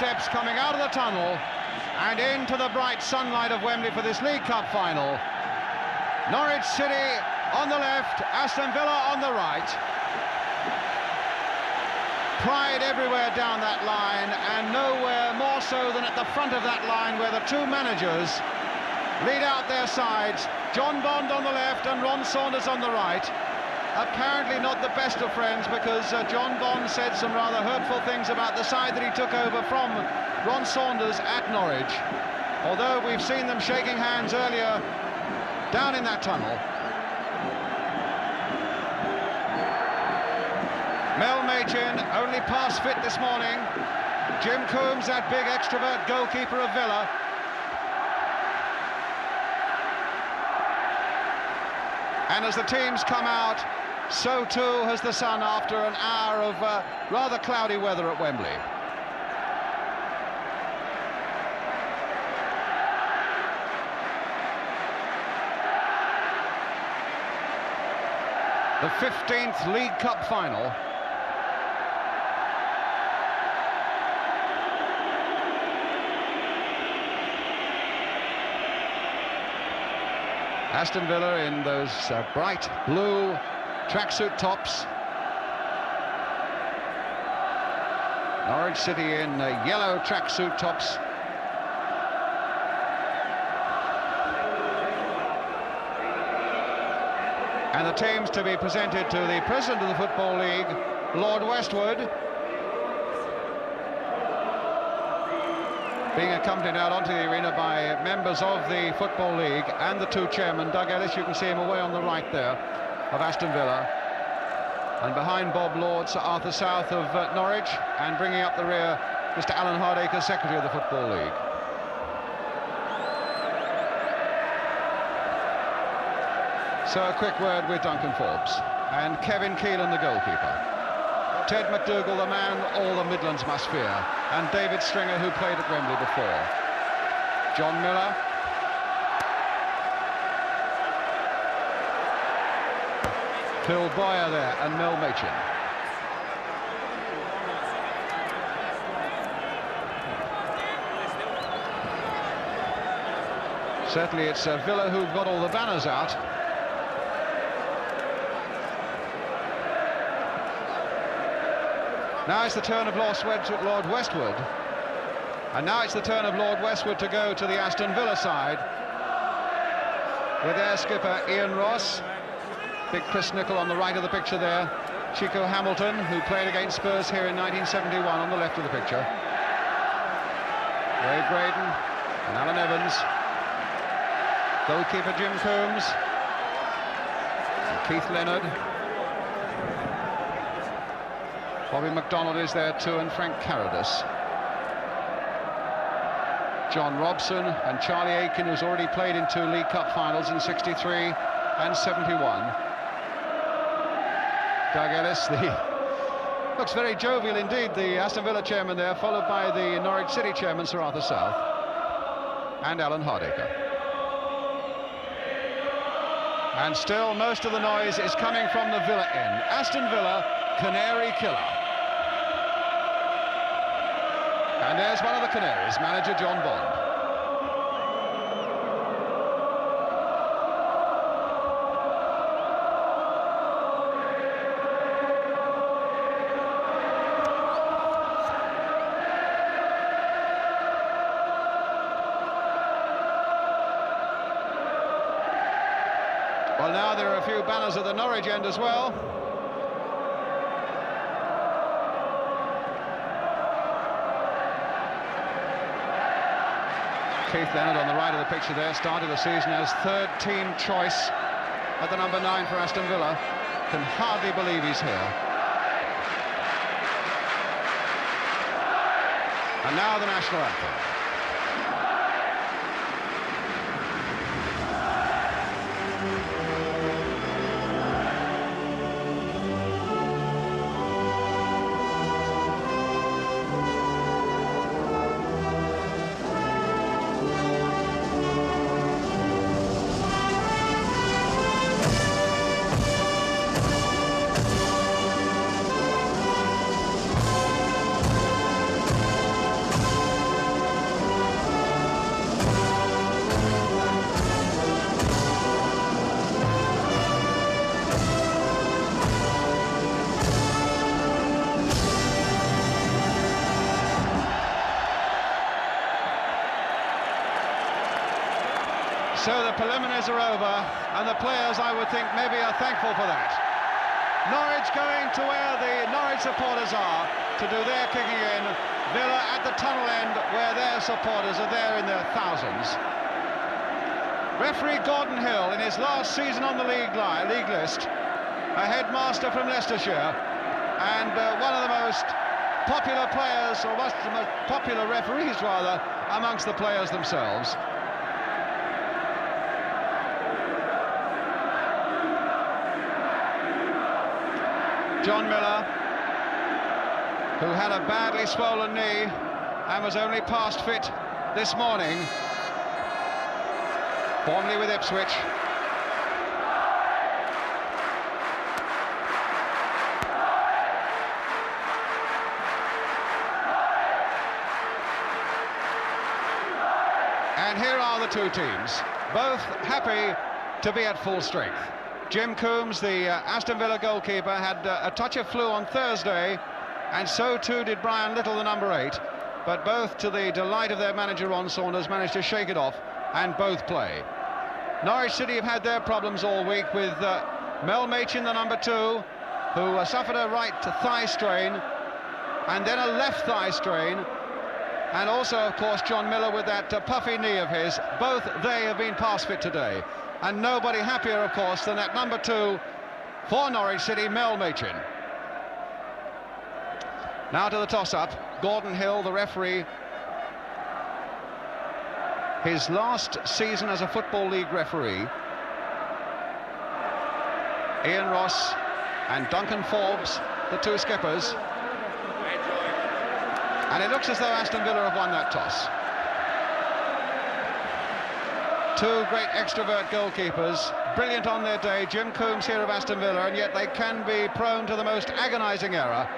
steps coming out of the tunnel and into the bright sunlight of Wembley for this League Cup final. Norwich City on the left, Aston Villa on the right. Pride everywhere down that line, and nowhere more so than at the front of that line where the two managers lead out their sides. John Bond on the left and Ron Saunders on the right. Apparently not the best of friends, because John Bond said some rather hurtful things about the side that he took over from Ron Saunders at Norwich. Although we've seen them shaking hands earlier down in that tunnel. Mel Machin, only pass fit this morning. Jim Cumbes, that big extrovert goalkeeper of Villa. And as the teams come out, so too has the sun after an hour of rather cloudy weather at Wembley. The 15th League Cup final. Aston Villa in those bright blue tracksuit tops. Norwich City in yellow tracksuit tops. And the teams to be presented to the President of the Football League, Lord Westwood, being accompanied out onto the arena by members of the Football League and the two chairmen. Doug Ellis, you can see him away on the right there, of Aston Villa. And behind Bob Lord, Sir Arthur South of Norwich, and bringing up the rear, Mr. Alan Hardacre, Secretary of the Football League. So a quick word with Duncan Forbes and Kevin Keelan, the goalkeeper. Ted MacDougall, the man all the Midlands must fear, and David Stringer, who played at Wembley before. John Miller. Phil Boyer there, and Mel Machin. Certainly it's Villa who've got all the banners out. Now it's the turn of Lord Westwood. And now it's the turn of Lord Westwood to go to the Aston Villa side, with their skipper Ian Ross, big Chris Nicholl on the right of the picture there, Chico Hamilton, who played against Spurs here in 1971, on the left of the picture, Ray Graydon and Alan Evans, goalkeeper Jim Cumbes, and Keith Leonard. Bobby McDonald is there too, and Frank Carrodus. John Robson and Charlie Aitken, who's already played in 2 League Cup finals in 63 and 71. Doug Ellis, looks very jovial indeed, the Aston Villa chairman there, followed by the Norwich City chairman, Sir Arthur South, and Alan Hardacre. And still most of the noise is coming from the Villa end. Aston Villa, Canary Killer. And there's one of the Canaries, manager John Bond. Well, now there are a few banners at the Norwich end as well. Keith Leonard on the right of the picture there, started the season as 3rd team choice at the number 9 for Aston Villa. Can hardly believe he's here. And now the national anthem. So the preliminaries are over, and the players, I would think, maybe are thankful for that. Norwich going to where the Norwich supporters are to do their kicking in. Villa at the tunnel end where their supporters are there in their thousands. Referee Gordon Hill, in his last season on the league list, a headmaster from Leicestershire, and one of the most popular players, or the most popular referees rather, amongst the players themselves. John Miller, who had a badly swollen knee and was only past fit this morning, formerly with Ipswich. And here are the two teams, both happy to be at full strength. Jim Cumbes, the Aston Villa goalkeeper, had a touch of flu on Thursday, and so too did Brian Little, the number 8. But both, to the delight of their manager Ron Saunders, managed to shake it off, and both play. Norwich City have had their problems all week with Machin, the number 2, who suffered a right thigh strain, and then a left thigh strain, and also, of course, John Miller with that puffy knee of his. Both they have been past fit today. And nobody happier, of course, than that number 2 for Norwich City, Machin. Now to the toss-up. Gordon Hill, the referee. His last season as a Football League referee. Ian Ross and Duncan Forbes, the two skippers. And it looks as though Aston Villa have won that toss. Two great extrovert goalkeepers, brilliant on their day. Jim Cumbes here of Aston Villa, and yet they can be prone to the most agonising error.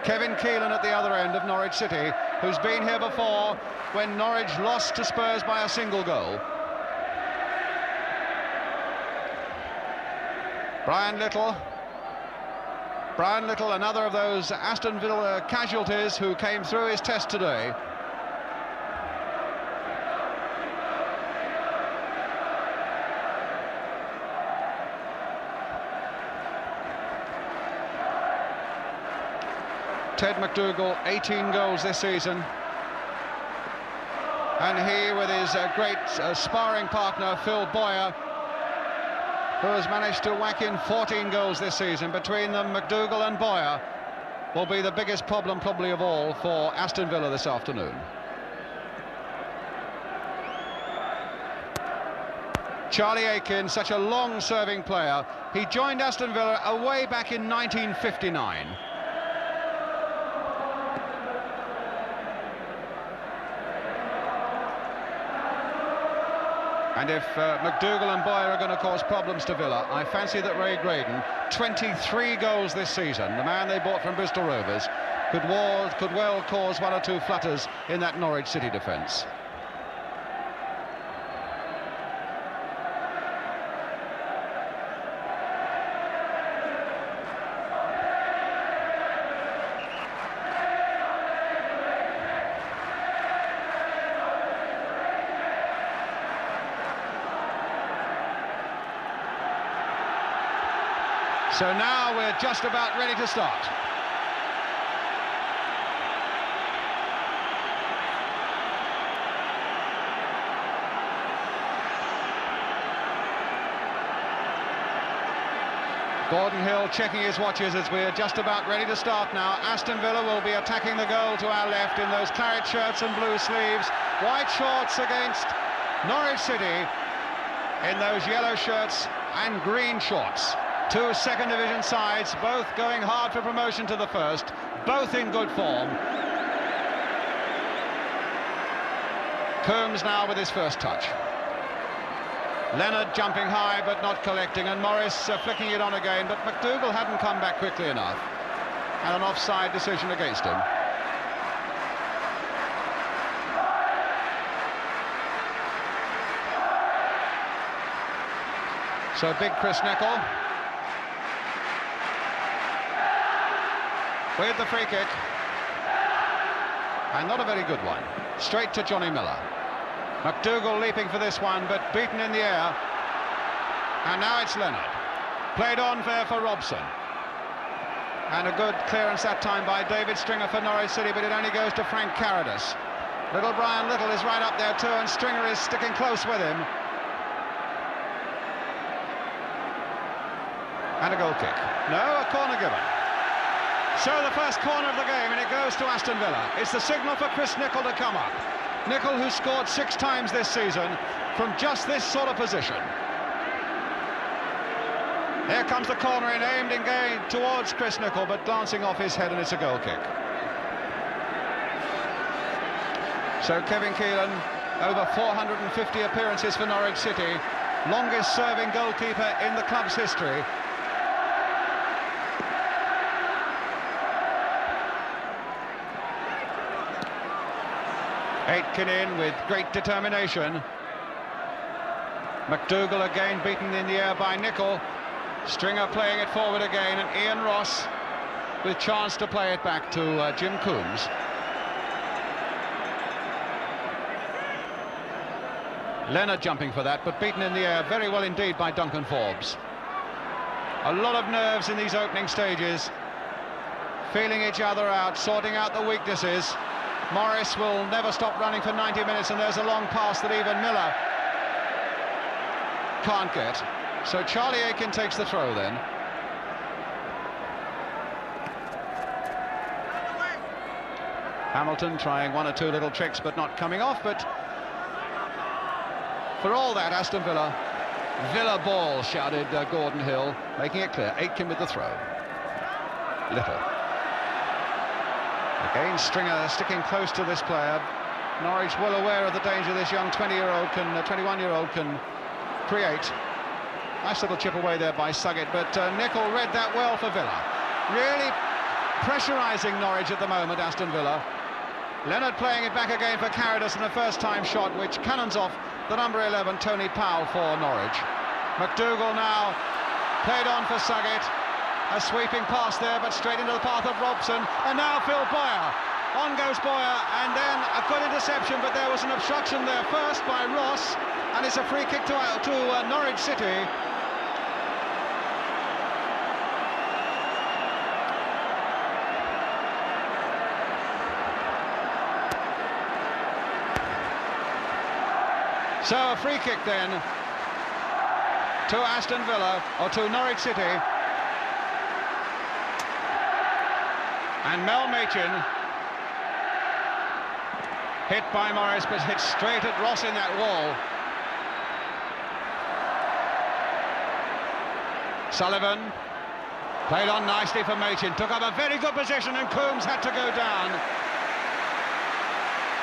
Kevin Keelan at the other end of Norwich City, who's been here before when Norwich lost to Spurs by a single goal. Brian Little, another of those Aston Villa casualties who came through his test today. Ted MacDougall, 18 goals this season. And he, with his great sparring partner, Phil Boyer, who has managed to whack in 14 goals this season. Between them, MacDougall and Boyer will be the biggest problem probably of all for Aston Villa this afternoon. Charlie Aitken, such a long-serving player. He joined Aston Villa way back in 1959. And if MacDougall and Boyer are going to cause problems to Villa, I fancy that Ray Graydon, 23 goals this season, the man they bought from Bristol Rovers, could well cause one or two flutters in that Norwich City defence. So now we're just about ready to start. Gordon Hill checking his watches as we're just about ready to start now. Aston Villa will be attacking the goal to our left in those claret shirts and blue sleeves. White shorts against Norwich City in those yellow shirts and green shorts. Two second division sides, both going hard for promotion to the first, both in good form. Cumbes now with his first touch. Leonard jumping high but not collecting, and Morris flicking it on again, but MacDougall hadn't come back quickly enough, and an offside decision against him. So big Chris Nicholl with the free kick, and not a very good one. Straight to Johnny Miller. MacDougall leaping for this one, but beaten in the air. And now it's Leonard. Played on there for Robson. And a good clearance that time by David Stringer for Norwich City, but it only goes to Frank Carrodus. Little Brian Little is right up there too, and Stringer is sticking close with him. And a goal kick. No, a corner given. So the first corner of the game, and it goes to Aston Villa. It's the signal for Chris Nicholl to come up. Nicholl, who scored 6 times this season from just this sort of position. Here comes the corner in, aimed again towards Chris Nicholl, but glancing off his head, and it's a goal kick. So Kevin Keelan, over 450 appearances for Norwich City, longest serving goalkeeper in the club's history. Aitken in with great determination. MacDougall again beaten in the air by Nicholl. Stringer playing it forward again, and Ian Ross with chance to play it back to Jim Cumbes. Leonard jumping for that, but beaten in the air very well indeed by Duncan Forbes. A lot of nerves in these opening stages, feeling each other out, sorting out the weaknesses. Morris will never stop running for 90 minutes, and there's a long pass that even Miller can't get. So Charlie Aitken takes the throw then. Hamilton trying 1 or 2 little tricks, but not coming off. But for all that, Aston Villa ball, shouted Gordon Hill, making it clear. Aitken with the throw. Little. Again, Stringer sticking close to this player. Norwich well aware of the danger this young 21-year-old can create. Nice little chip away there by Suggett, but Nicholl read that well for Villa. Really pressurising Norwich at the moment, Aston Villa. Leonard playing it back again for Carrodus, and a first-time shot which cannons off the number 11, Tony Powell, for Norwich. MacDougall now played on for Suggett. A sweeping pass there, but straight into the path of Robson, and now Phil Boyer. On goes Boyer, and then a good interception, but there was an obstruction there first by Ross, and it's a free kick to Norwich City. So a free kick then to Aston Villa, or to Norwich City. And Machin, hit by Morris, but hit straight at Ross in that wall. Sullivan played on nicely for Machin, took up a very good position, and Cumbes had to go down.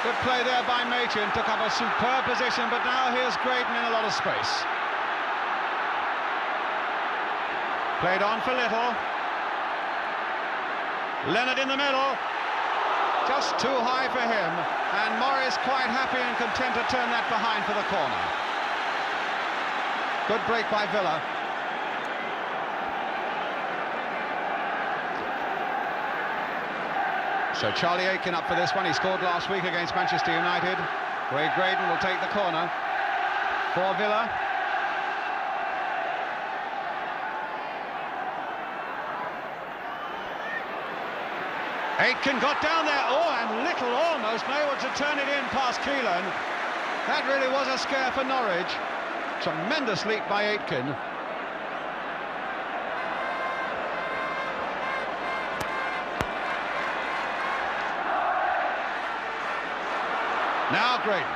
Good play there by Machin, took up a superb position, but now here's Graydon in a lot of space. Played on for Little. Leonard in the middle, just too high for him, and Morris quite happy and content to turn that behind for the corner. Good break by Villa. So Charlie Aitken up for this one. He scored last week against Manchester United. Graydon will take the corner for Villa. Aitken got down there, and Little almost able to turn it in past Keelan. That really was a scare for Norwich. Tremendous leap by Aitken. Now Graydon.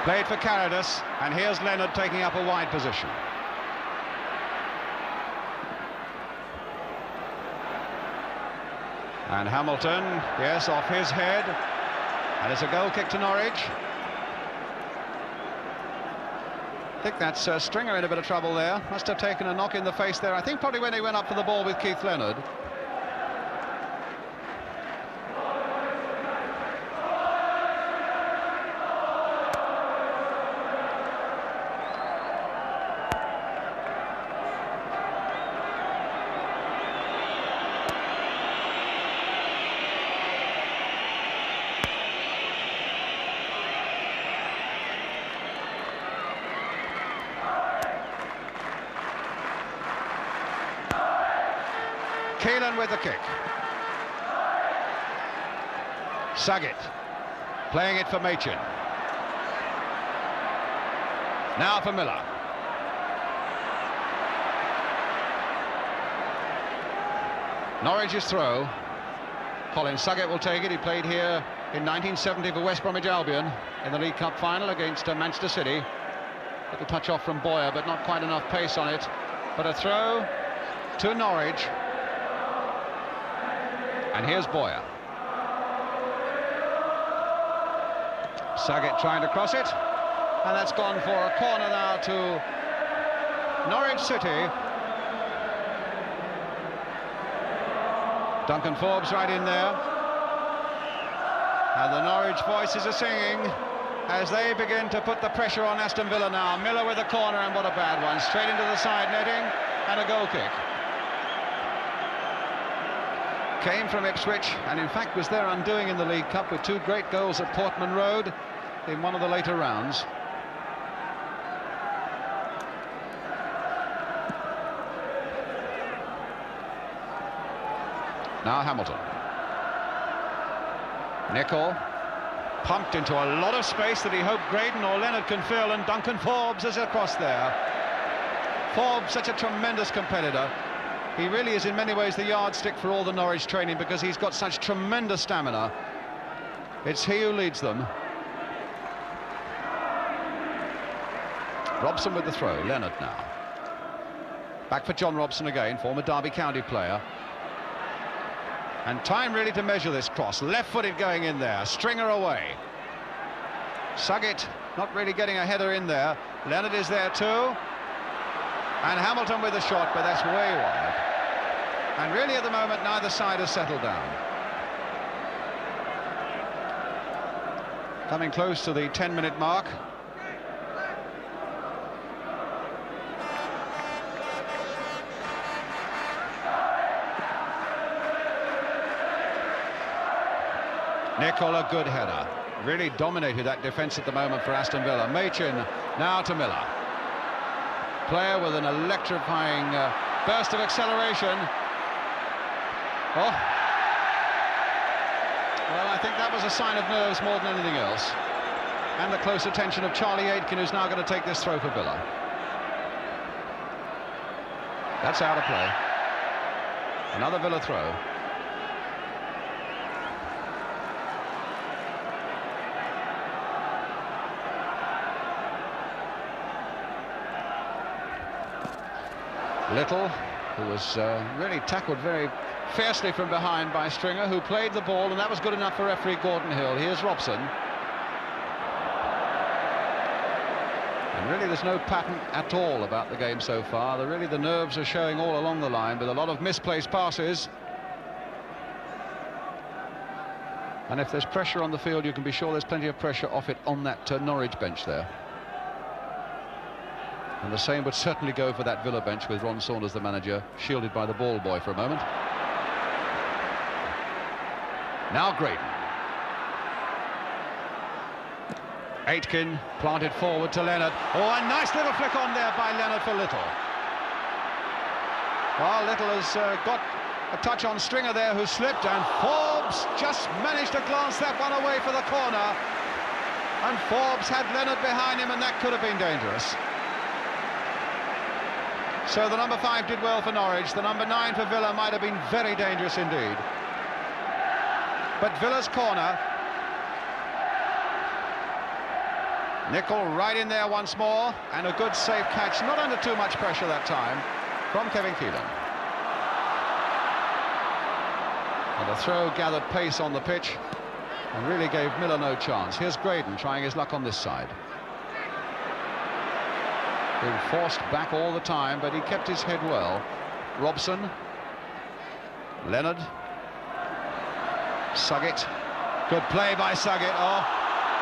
Played for Carrodus, and here's Leonard taking up a wide position. And Hamilton, yes, off his head, and it's a goal kick to Norwich. I think that's Stringer in a bit of trouble there. Must have taken a knock in the face there, I think probably when he went up for the ball with Keith Leonard. Keelan with the kick. Suggett playing it for Machin. Now for Miller. Norwich's throw. Colin Suggett will take it. He played here in 1970 for West Bromwich Albion in the League Cup final against Manchester City. Little touch off from Boyer, but not quite enough pace on it. But a throw to Norwich. And here's Boyer. Suggett trying to cross it. And that's gone for a corner now to Norwich City. Duncan Forbes right in there. And the Norwich voices are singing as they begin to put the pressure on Aston Villa now. Miller with a corner, and what a bad one. Straight into the side netting, and a goal kick. Came from Ipswich, and in fact was their undoing in the League Cup with 2 great goals at Portman Road in one of the later rounds. Now Hamilton. Nicholl pumped into a lot of space that he hoped Graydon or Leonard can fill, and Duncan Forbes is across there. Forbes, such a tremendous competitor. He really is in many ways the yardstick for all the Norwich training because he's got such tremendous stamina. It's he who leads them. Robson with the throw. Leonard now. Back for John Robson again, former Derby County player. And time really to measure this cross. Left-footed going in there. Stringer away. Suggett not really getting a header in there. Leonard is there too. And Hamilton with a shot, but that's way wide. And really at the moment neither side has settled down. Coming close to the 10-minute mark. Nicholl, a good header. Really dominated that defence at the moment for Aston Villa. Machin now to Miller. Player with an electrifying burst of acceleration. Oh. Well, I think that was a sign of nerves more than anything else. And the close attention of Charlie Aitken, who's now going to take this throw for Villa. That's out of play. Another Villa throw. Little, who was really tackled very fiercely from behind by Stringer, who played the ball, and that was good enough for referee Gordon Hill. Here's Robson. And really there's no pattern at all about the game so far. The nerves are showing all along the line with a lot of misplaced passes. And if there's pressure on the field, you can be sure there's plenty of pressure off it on that Norwich bench there. And the same would certainly go for that Villa bench with Ron Saunders, the manager, shielded by the ball boy for a moment. Now Graydon. Aitken planted forward to Leonard. Oh, a nice little flick on there by Leonard for Little. Well, Little has got a touch on Stringer there, who slipped, and Forbes just managed to glance that one away for the corner. And Forbes had Leonard behind him, and that could have been dangerous. So the number 5 did well for Norwich. The number 9 for Villa might have been very dangerous indeed. But Villa's corner. Nicholl right in there once more, and a good safe catch, not under too much pressure that time, from Kevin Keelan. And the throw gathered pace on the pitch and really gave Miller no chance. Here's Graydon trying his luck on this side. Being forced back all the time, but he kept his head well. Robson. Leonard. Suggett. Good play by Suggett. Oh,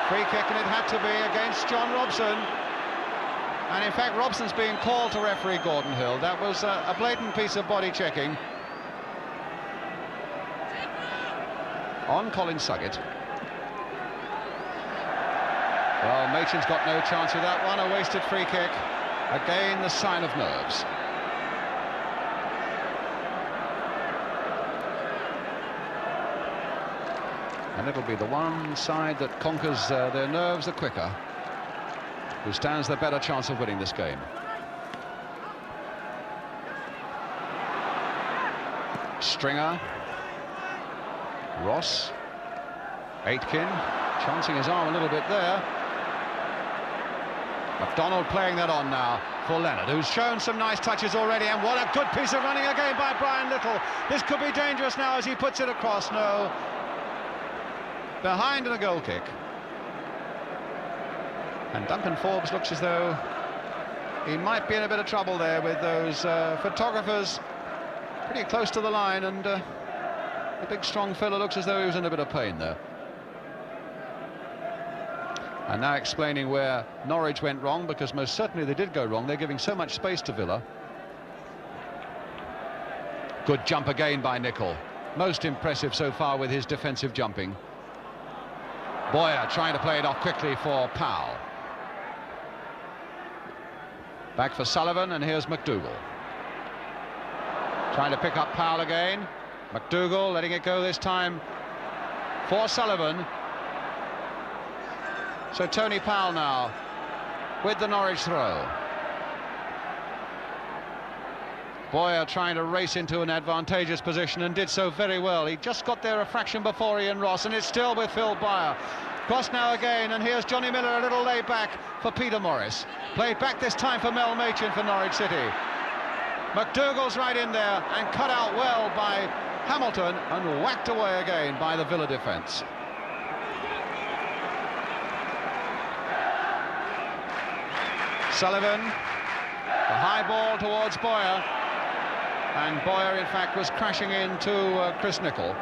free kick, and it had to be against John Robson. And in fact, Robson's being called to referee Gordon Hill. That was a blatant piece of body checking on Colin Suggett. Well, Machin's got no chance with that one. A wasted free kick. Again, the sign of nerves. And it'll be the one side that conquers their nerves the quicker who stands the better chance of winning this game. Stringer, Ross, Aitken, chancing his arm a little bit there. McDonald playing that on now for Leonard, who's shown some nice touches already, and what a good piece of running again by Brian Little. This could be dangerous now as he puts it across. No, behind and a goal kick. And Duncan Forbes looks as though he might be in a bit of trouble there with those photographers pretty close to the line, and the big strong fella looks as though he was in a bit of pain there. And now explaining where Norwich went wrong, because most certainly they did go wrong. They're giving so much space to Villa. Good jump again by Nicholl. Most impressive so far with his defensive jumping. Boyer trying to play it off quickly for Powell. Back for Sullivan, and here's MacDougall. Trying to pick up Powell again. MacDougall letting it go this time for Sullivan. So Tony Powell now with the Norwich throw. Boyer trying to race into an advantageous position, and did so very well. He just got there a fraction before Ian Ross, and it's still with Phil Boyer. Cross now again, and here's Johnny Miller a little laid back for Peter Morris. Played back this time for Mel Machin for Norwich City. MacDougall's right in there and cut out well by Hamilton, and whacked away again by the Villa defence. Sullivan, the high ball towards Boyer, and Boyer in fact was crashing into Chris Nicholl.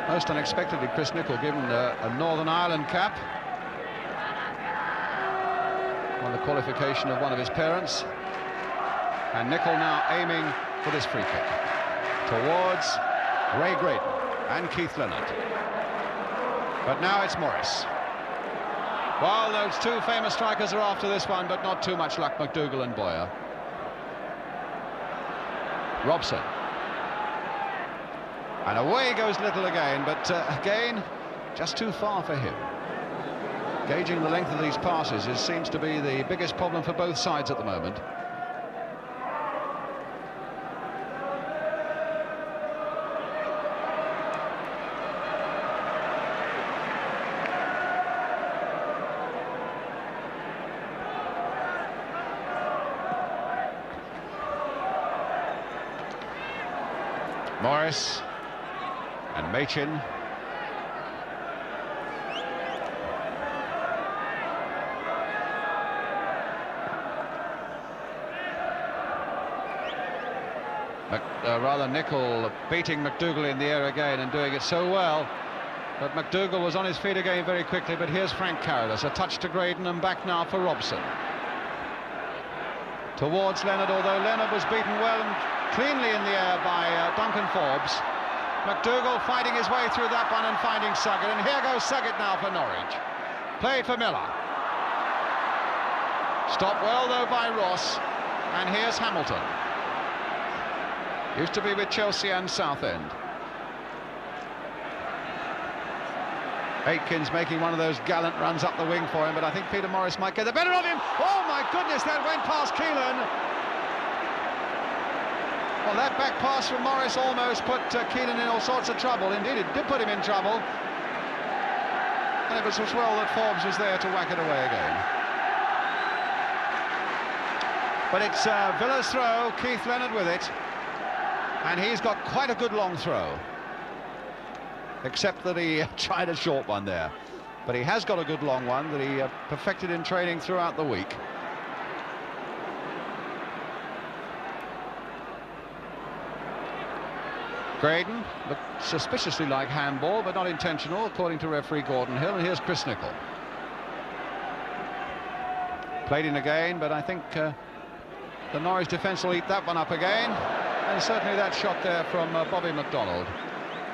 Most unexpectedly, Chris Nicholl given a Northern Ireland cap on the qualification of one of his parents, and Nicholl now aiming for this free kick towards Ray Graydon and Keith Leonard. But now it's Morris. Well, those two famous strikers are after this one, but not too much luck, MacDougall and Boyer. Robson. And away goes Little again, but again, just too far for him. Gauging the length of these passes seems to be the biggest problem for both sides at the moment. Morris and Machin. Rather Nicholl beating MacDougall in the air again and doing it so well. But MacDougall was on his feet again very quickly. But here's Frank Carrodus, a touch to Graydon, and back now for Robson. Towards Leonard, although Leonard was beaten well and cleanly in the air by Duncan Forbes. MacDougall fighting his way through that one and finding Suggett, and here goes Suggett now for Norwich. Played for Miller. Stopped well though by Ross, and here's Hamilton. Used to be with Chelsea and Southend. Aitken's making one of those gallant runs up the wing for him, but I think Peter Morris might get the better of him. Oh my goodness, that went past Keelan. Well, that back pass from Morris almost put Keelan in all sorts of trouble. Indeed, it did put him in trouble. And it was as well that Forbes was there to whack it away again. But it's Villa's throw, Keith Leonard with it. And he's got quite a good long throw. Except that he tried a short one there. But he has got a good long one that he perfected in training throughout the week. Graydon looked suspiciously like handball, but not intentional, according to referee Gordon Hill. And here's Chris Nicholl. Played in again, but I think the Norwich defence will eat that one up again. And certainly that shot there from Bobby McDonald.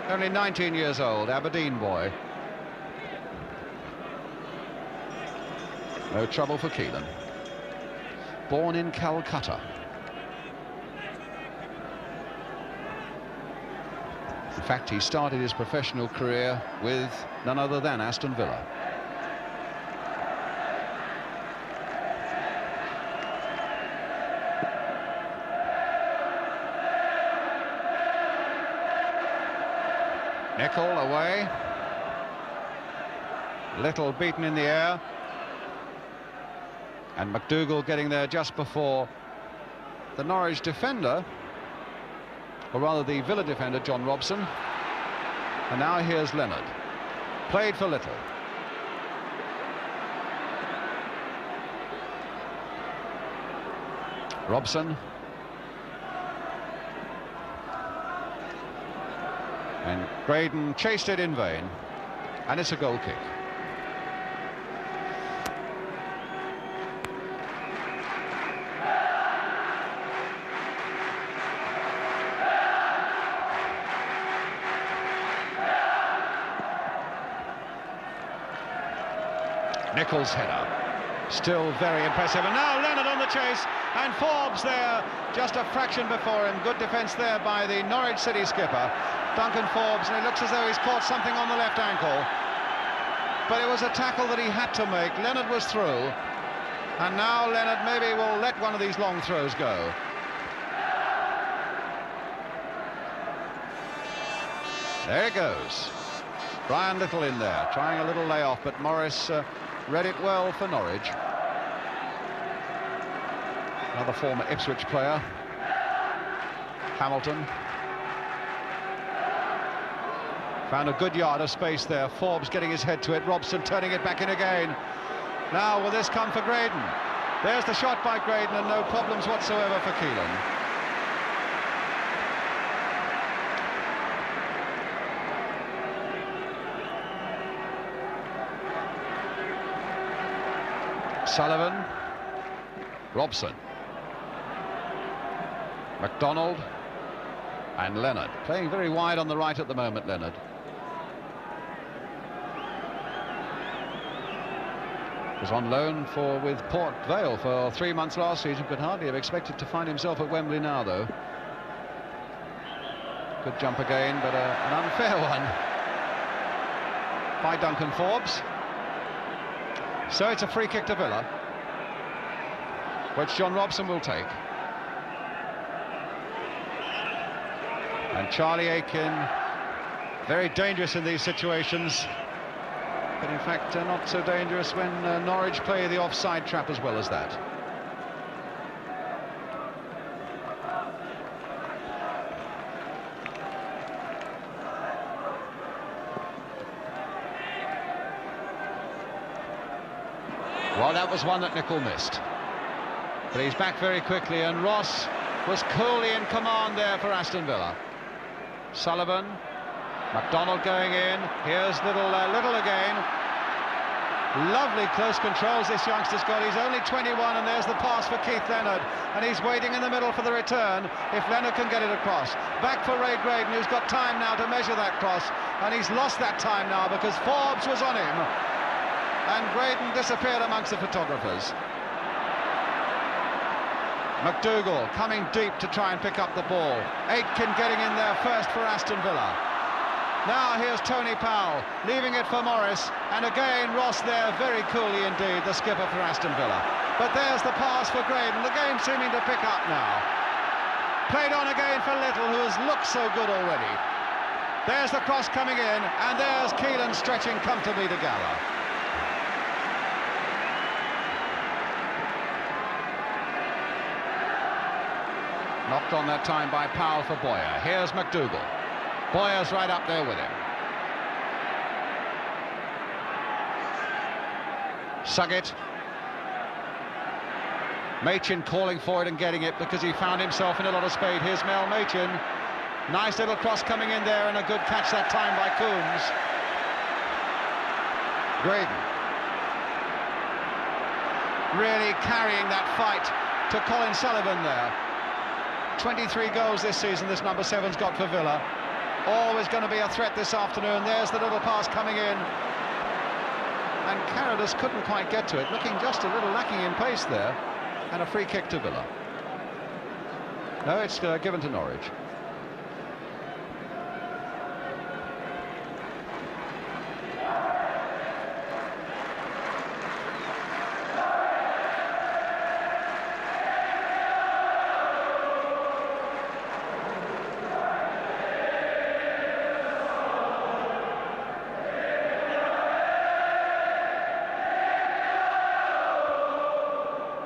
Only 19 years old, Aberdeen boy. No trouble for Keelan. Born in Calcutta. In fact, he started his professional career with none other than Aston Villa. Nicholl away. Little beaten in the air. And MacDougall getting there just before the Norwich defender, or rather the Villa defender, John Robson. And now here's Leonard. Played for little. Robson. And Graydon chased it in vain. And it's a goal kick. Nicholl's header, still very impressive, and now Leonard on the chase, and Forbes there, just a fraction before him. Good defence there by the Norwich City skipper, Duncan Forbes, and it looks as though he's caught something on the left ankle. But it was a tackle that he had to make. Leonard was through, and now Leonard maybe will let one of these long throws go. There it goes. Brian Little in there, trying a little layoff, but Morris read it well for Norwich. Another former Ipswich player, Hamilton. Found a good yard of space there. Forbes getting his head to it. Robson turning it back in again. Now will this come for Graydon? There's the shot by Graydon, and no problems whatsoever for Keelan. Sullivan, Robson, McDonald, and Leonard. Playing very wide on the right at the moment, Leonard. Was on loan with Port Vale for 3 months last season, could hardly have expected to find himself at Wembley now, though. Good jump again, but an unfair one by Duncan Forbes. So it's a free kick to Villa, which John Robson will take. And Charlie Aitken, very dangerous in these situations, but in fact not so dangerous when Norwich play the offside trap as well as that. Well, that was one that Nicholl missed. But he's back very quickly, and Ross was coolly in command there for Aston Villa. Sullivan, McDonald going in. Here's Little again. Lovely close controls this youngster's got. He's only 21, and there's the pass for Keith Leonard, and he's waiting in the middle for the return if Leonard can get it across. Back for Ray Graydon, who's got time now to measure that cross, and he's lost that time now because Forbes was on him. And Graydon disappeared amongst the photographers. MacDougall coming deep to try and pick up the ball. Aitken getting in there first for Aston Villa. Now here's Tony Powell, leaving it for Morris. And again, Ross there, very coolly indeed, the skipper for Aston Villa. But there's the pass for Graydon. The game seeming to pick up now. Played on again for Little, who has looked so good already. There's the cross coming in, and there's Keelan stretching comfortably to gather. Knocked on that time by Powell for Boyer. Here's MacDougall. Boyer's right up there with him. Suggett. Machin calling for it and getting it because he found himself in a lot of space. Here's Mel Machin. Nice little cross coming in there, and a good catch that time by Cumbes. Graydon. Really carrying that fight to Colin Sullivan there. 23 goals this season this number 7's got for Villa. Always going to be a threat this afternoon. There's the little pass coming in, and Carrodus couldn't quite get to it, looking just a little lacking in pace there. And a free kick to Villa. No, it's given to Norwich.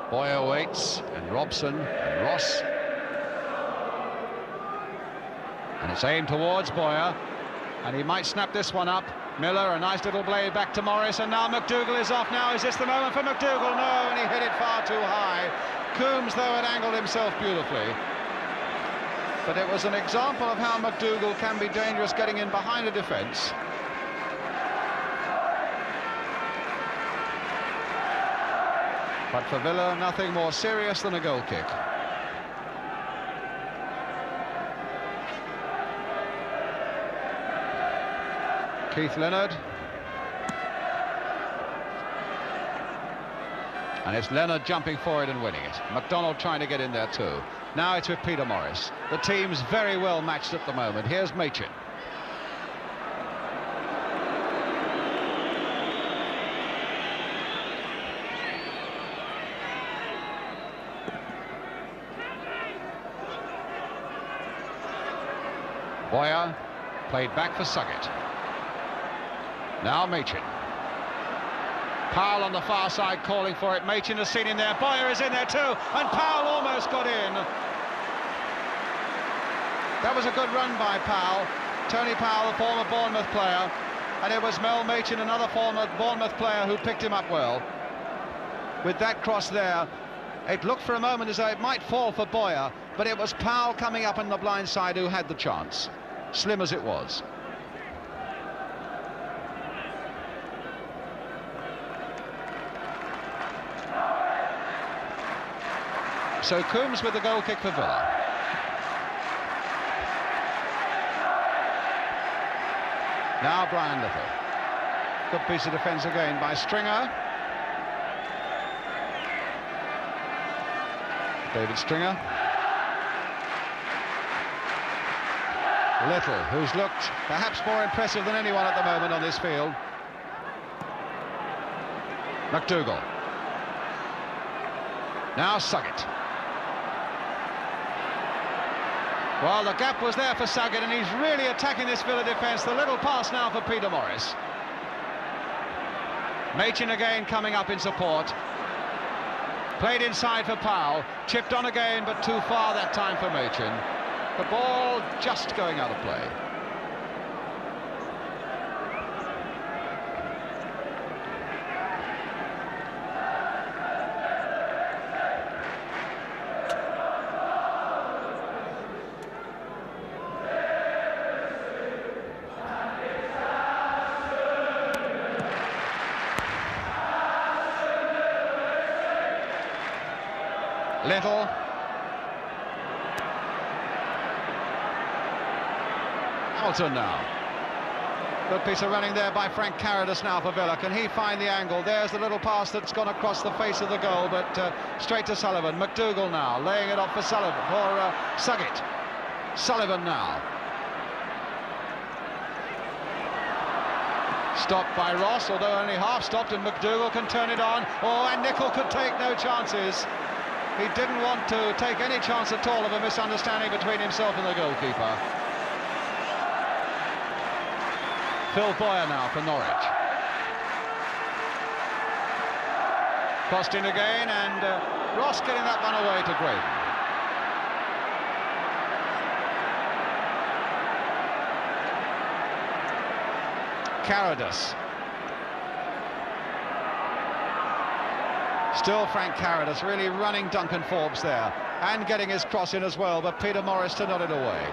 Boyer waits, and Robson and Ross. And it's aimed towards Boyer, and he might snap this one up. Miller, a nice little blade back to Morris, and now MacDougall is off now. Is this the moment for MacDougall? No, and he hit it far too high. Cumbes, though, had angled himself beautifully. But it was an example of how MacDougall can be dangerous getting in behind a defence. But for Villa, nothing more serious than a goal kick. Leonard. And it's Leonard jumping for it and winning it. McDonald trying to get in there too. Now it's with Peter Morris. The team's very well matched at the moment. Here's Machin. Boyer played back for Suggett. Now Machin. Powell on the far side calling for it. Machin has seen him there. Boyer is in there too. And Powell almost got in. That was a good run by Powell. Tony Powell, the former Bournemouth player. And it was Mel Machin, another former Bournemouth player, who picked him up well. With that cross there, it looked for a moment as though it might fall for Boyer, but it was Powell coming up on the blind side who had the chance, slim as it was. So Cumbes with the goal kick for Villa. Now Brian Little. Good piece of defence again by Stringer. David Stringer. Little, who's looked perhaps more impressive than anyone at the moment on this field. MacDougall. Now Suggett. Well, the gap was there for Suggett, and he's really attacking this Villa defence. The little pass now for Peter Morris. Machin again coming up in support. Played inside for Powell. Chipped on again, but too far that time for Machin. The ball just going out of play. Little. Hamilton now. Good piece of running there by Frank Carrodus now for Villa. Can he find the angle? There's the little pass that's gone across the face of the goal, but straight to Sullivan. MacDougall now, laying it off for Sullivan, for Suggett. Sullivan now. Stopped by Ross, although only half stopped, and MacDougall can turn it on. Oh, and Nicholl could take no chances. He didn't want to take any chance at all of a misunderstanding between himself and the goalkeeper. Phil Boyer now for Norwich. Crossed in again, and Ross getting that one away to Graydon. Carrodus. Still Frank Carrodus really running Duncan Forbes there and getting his cross in as well, but Peter Morris to nod it away.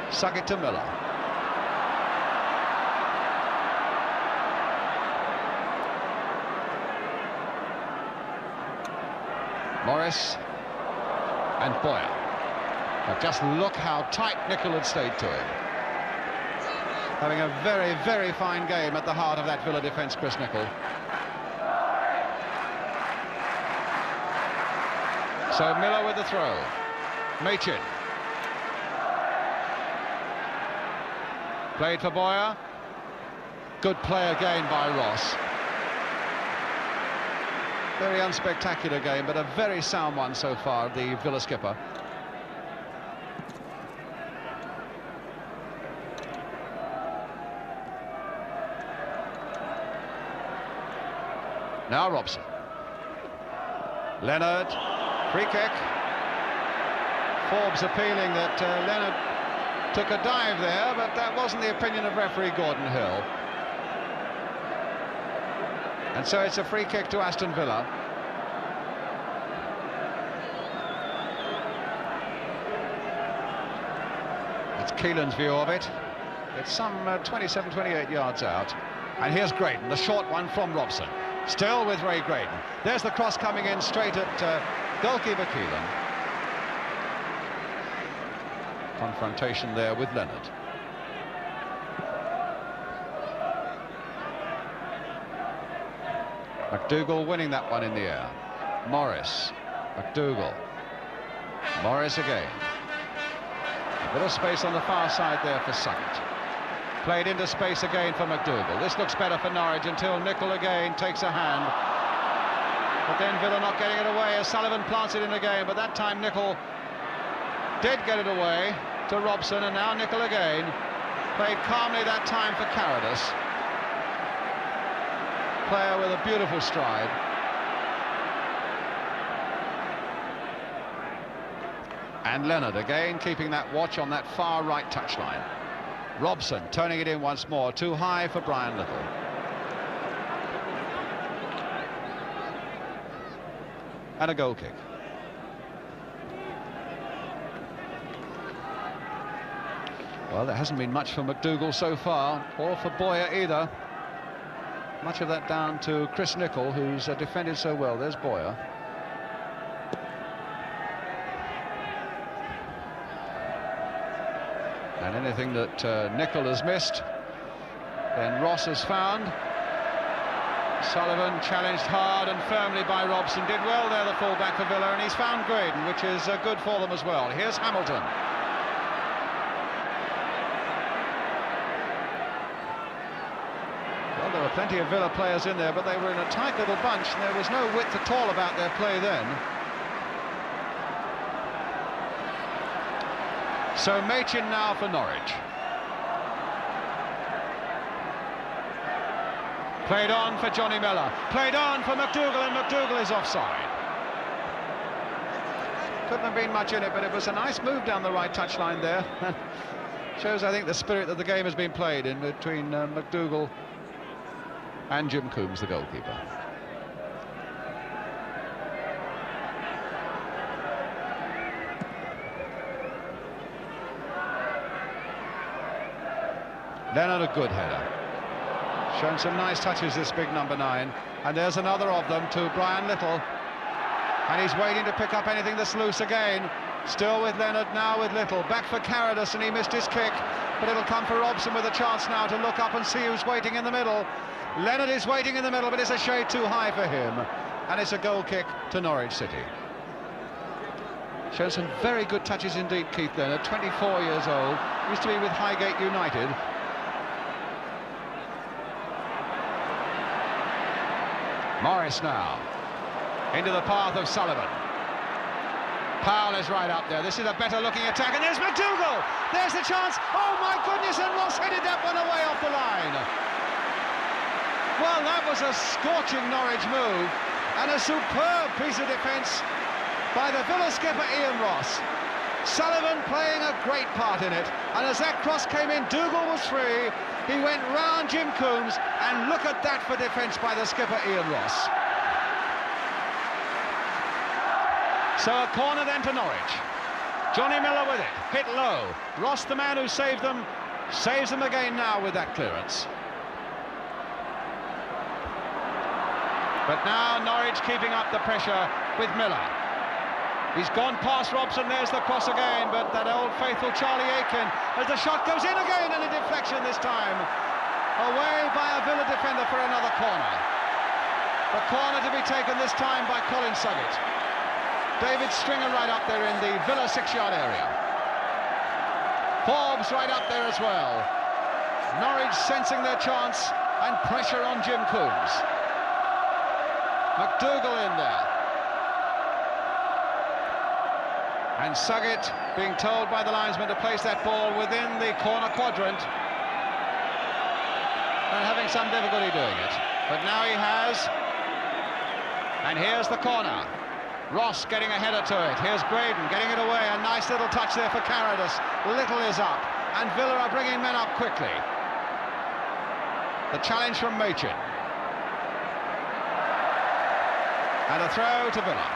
Suggett to Miller. Morris and Boyer. But just look how tight Nicholl had stayed to him. Having a very, very fine game at the heart of that Villa defence, Chris Nicholl. So Miller with the throw. Machin. Played for Boyer. Good play again by Ross. Very unspectacular game, but a very sound one so far, the Villa skipper. Now Robson. Leonard, free kick. Forbes appealing that Leonard took a dive there, but that wasn't the opinion of referee Gordon Hill. And so it's a free kick to Aston Villa. That's Keelan's view of it. It's some 27, 28 yards out. And here's Graydon, the short one from Robson. Still with Ray Graydon. There's the cross coming in straight at goalkeeper Keelan. Confrontation there with Leonard. MacDougall winning that one in the air. Morris, MacDougall, Morris again. A bit of space on the far side there for Suggett. Played into space again for MacDougall. This looks better for Norwich until Nicholl again takes a hand. But then Villa not getting it away as Sullivan plants it in again, but that time Nicholl did get it away to Robson, and now Nicholl again. Played calmly that time for Carrodus. Player with a beautiful stride. And Leonard again keeping that watch on that far right touchline. Robson turning it in once more, too high for Brian Little. And a goal kick. Well, there hasn't been much for MacDougall so far, or for Boyer either. Much of that down to Chris Nicholl, who's defended so well. There's Boyer. And anything that Nicholl has missed, then Ross has found. Sullivan challenged hard and firmly by Robson. Did well there, the fullback for Villa, and he's found Graydon, which is good for them as well. Here's Hamilton. Well, there were plenty of Villa players in there, but they were in a tight little bunch, and there was no width at all about their play then. So Machin now for Norwich. Played on for Johnny Miller. Played on for MacDougall, and MacDougall is offside. Couldn't have been much in it, but it was a nice move down the right touchline there. Shows, I think, the spirit that the game has been played in between MacDougall and Jim Cumbes, the goalkeeper. Leonard, a good header. Shown some nice touches, this big number 9. And there's another of them to Brian Little. And he's waiting to pick up anything that's loose again. Still with Leonard, now with Little. Back for Carrodus, and he missed his kick. But it'll come for Robson with a chance now to look up and see who's waiting in the middle. Leonard is waiting in the middle, but it's a shade too high for him. And it's a goal kick to Norwich City. Shows some very good touches indeed, Keith Leonard, 24 years old. Used to be with Highgate United. Morris now into the path of Sullivan. Powell is right up there. This is a better looking attack, and there's MacDougall. There's the chance. Oh my goodness, and Ross headed that one away off the line. Well, that was a scorching Norwich move, and a superb piece of defence by the Villa skipper Ian Ross. Sullivan playing a great part in it, and as that cross came in, Dougal was free. He went round Jim Cumbes, and look at that for defence by the skipper Ian Ross. So a corner then to Norwich. Johnny Miller with it, hit low. Ross, the man who saved them, saves them again now with that clearance. But now Norwich keeping up the pressure with Miller. He's gone past Robson, there's the cross again, but that old faithful Charlie Aitken, as the shot goes in again, and a deflection this time. Away by a Villa defender for another corner. The corner to be taken this time by Colin Suggett. David Stringer right up there in the Villa 6-yard area. Forbes right up there as well. Norwich sensing their chance and pressure on Jim Cumbes. MacDougall in there. And Suggett being told by the linesman to place that ball within the corner quadrant, and having some difficulty doing it. But now he has, and here's the corner. Ross getting a header to it. Here's Graydon getting it away. A nice little touch there for Carrodus. Little is up, and Villa are bringing men up quickly. The challenge from Machin. And a throw to Villa.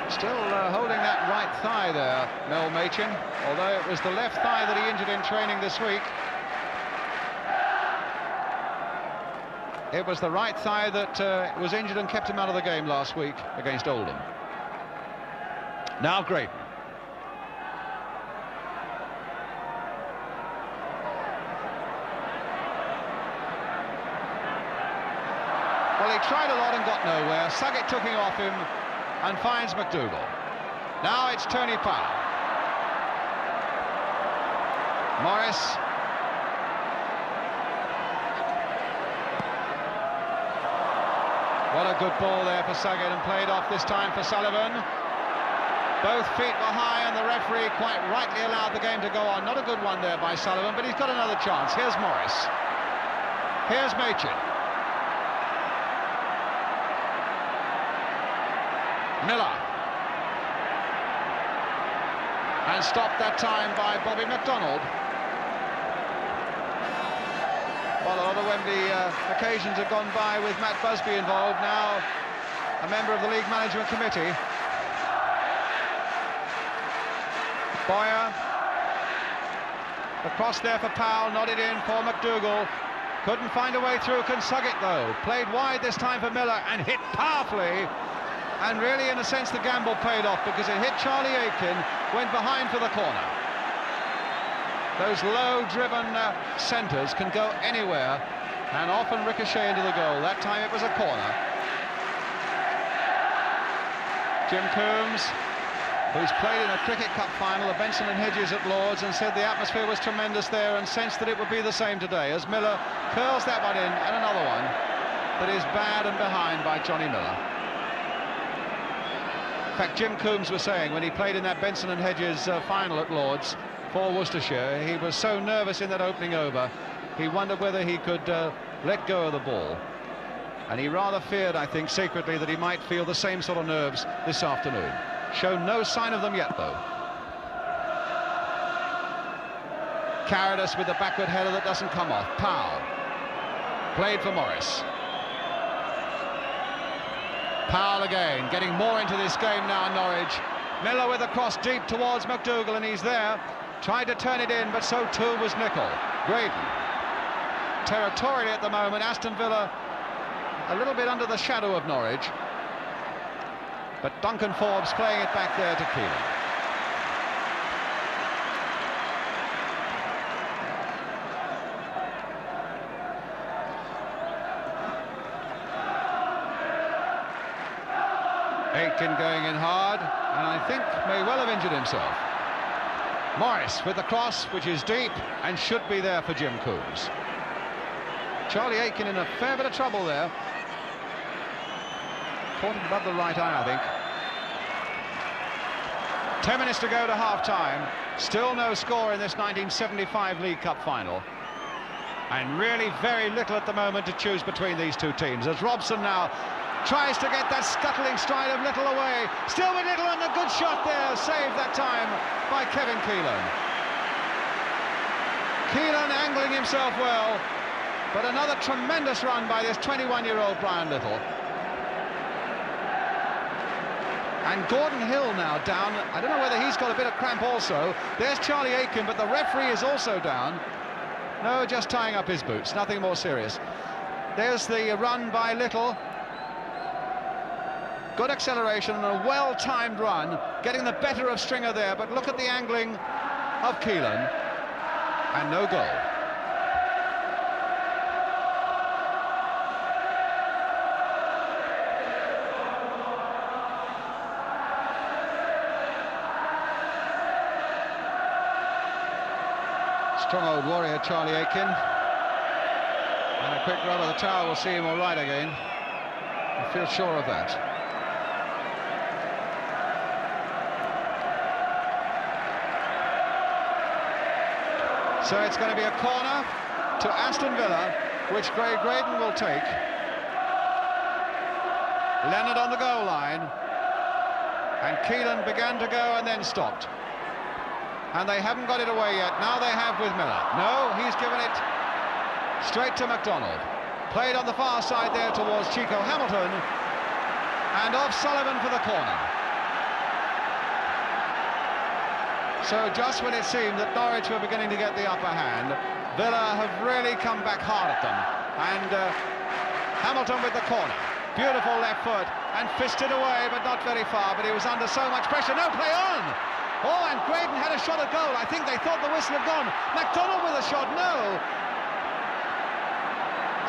Still holding that right thigh there, Mel Machin, although it was the left thigh that he injured in training this week. It was the right thigh that was injured and kept him out of the game last week against Oldham. Now Graydon. Well, he tried a lot and got nowhere. Suggett took him off him and finds MacDougall. Now it's Tony Powell. Morris. What a good ball there for Suggett, and played off this time for Sullivan. Both feet were high, and the referee quite rightly allowed the game to go on. Not a good one there by Sullivan, but he's got another chance. Here's Morris. Here's Machin. Miller. And stopped that time by Bobby McDonald. Well, a lot of Wembley occasions have gone by with Matt Busby involved, now a member of the League Management Committee. Boyer. The cross there for Powell, nodded in for MacDougall. Couldn't find a way through. Can Suggett, though. Played wide this time for Miller and hit powerfully. And really, in a sense, the gamble paid off, because it hit Charlie Aitken, went behind for the corner. Those low-driven centres can go anywhere and often ricochet into the goal. That time it was a corner. Jim Cumbes, who's played in a Cricket Cup final, the Benson and Hedges at Lord's, and said the atmosphere was tremendous there and sensed that it would be the same today, as Miller curls that one in, and another one that is bad and behind by Johnny Miller. In fact, Jim Cumbes was saying when he played in that Benson and Hedges final at Lord's for Worcestershire, he was so nervous in that opening over, he wondered whether he could let go of the ball. And he rather feared, I think, secretly, that he might feel the same sort of nerves this afternoon. Shown no sign of them yet, though. Carrodus with the backward header that doesn't come off. Powell. Played for Morris. Powell again, getting more into this game now, Norwich. Miller with a cross deep towards MacDougall, and he's there. Tried to turn it in, but so too was Nicholl. Graydon. Territorially at the moment, Aston Villa a little bit under the shadow of Norwich. But Duncan Forbes playing it back there to Keelan. Aitken going in hard, and I think may well have injured himself. Morris with the cross, which is deep and should be there for Jim Cumbes. Charlie Aitken in a fair bit of trouble there. Caught it above the right eye, I think. 10 minutes to go to half-time. Still no score in this 1975 League Cup final. And really very little at the moment to choose between these two teams, as Robson now tries to get that scuttling stride of Nicholl away. Still with Nicholl, and a good shot there, saved that time by Kevin Keelan. Keelan angling himself well, but another tremendous run by this 21-year-old Brian Little. And Gordon Hill now down. I don't know whether he's got a bit of cramp also. There's Charlie Aitken, but the referee is also down. No, just tying up his boots, nothing more serious. There's the run by Little. Good acceleration and a well-timed run, getting the better of Stringer there, but look at the angling of Keelan, and no goal. Strong old warrior, Charlie Aitken. And a quick rub of the towel will see him all right again. I feel sure of that. So it's going to be a corner to Aston Villa, which Graydon will take. Leonard on the goal line, and Keelan began to go and then stopped. And they haven't got it away yet. Now they have with Miller. No, he's given it straight to McDonald. Played on the far side there towards Chico Hamilton, and off Sullivan for the corner. So just when it seemed that Norwich were beginning to get the upper hand, Villa have really come back hard at them. And Hamilton with the corner. Beautiful left foot, and fisted away, but not very far, but he was under so much pressure. No, play on! Oh, and Graydon had a shot at goal. I think they thought the whistle had gone. McDonald with a shot, no!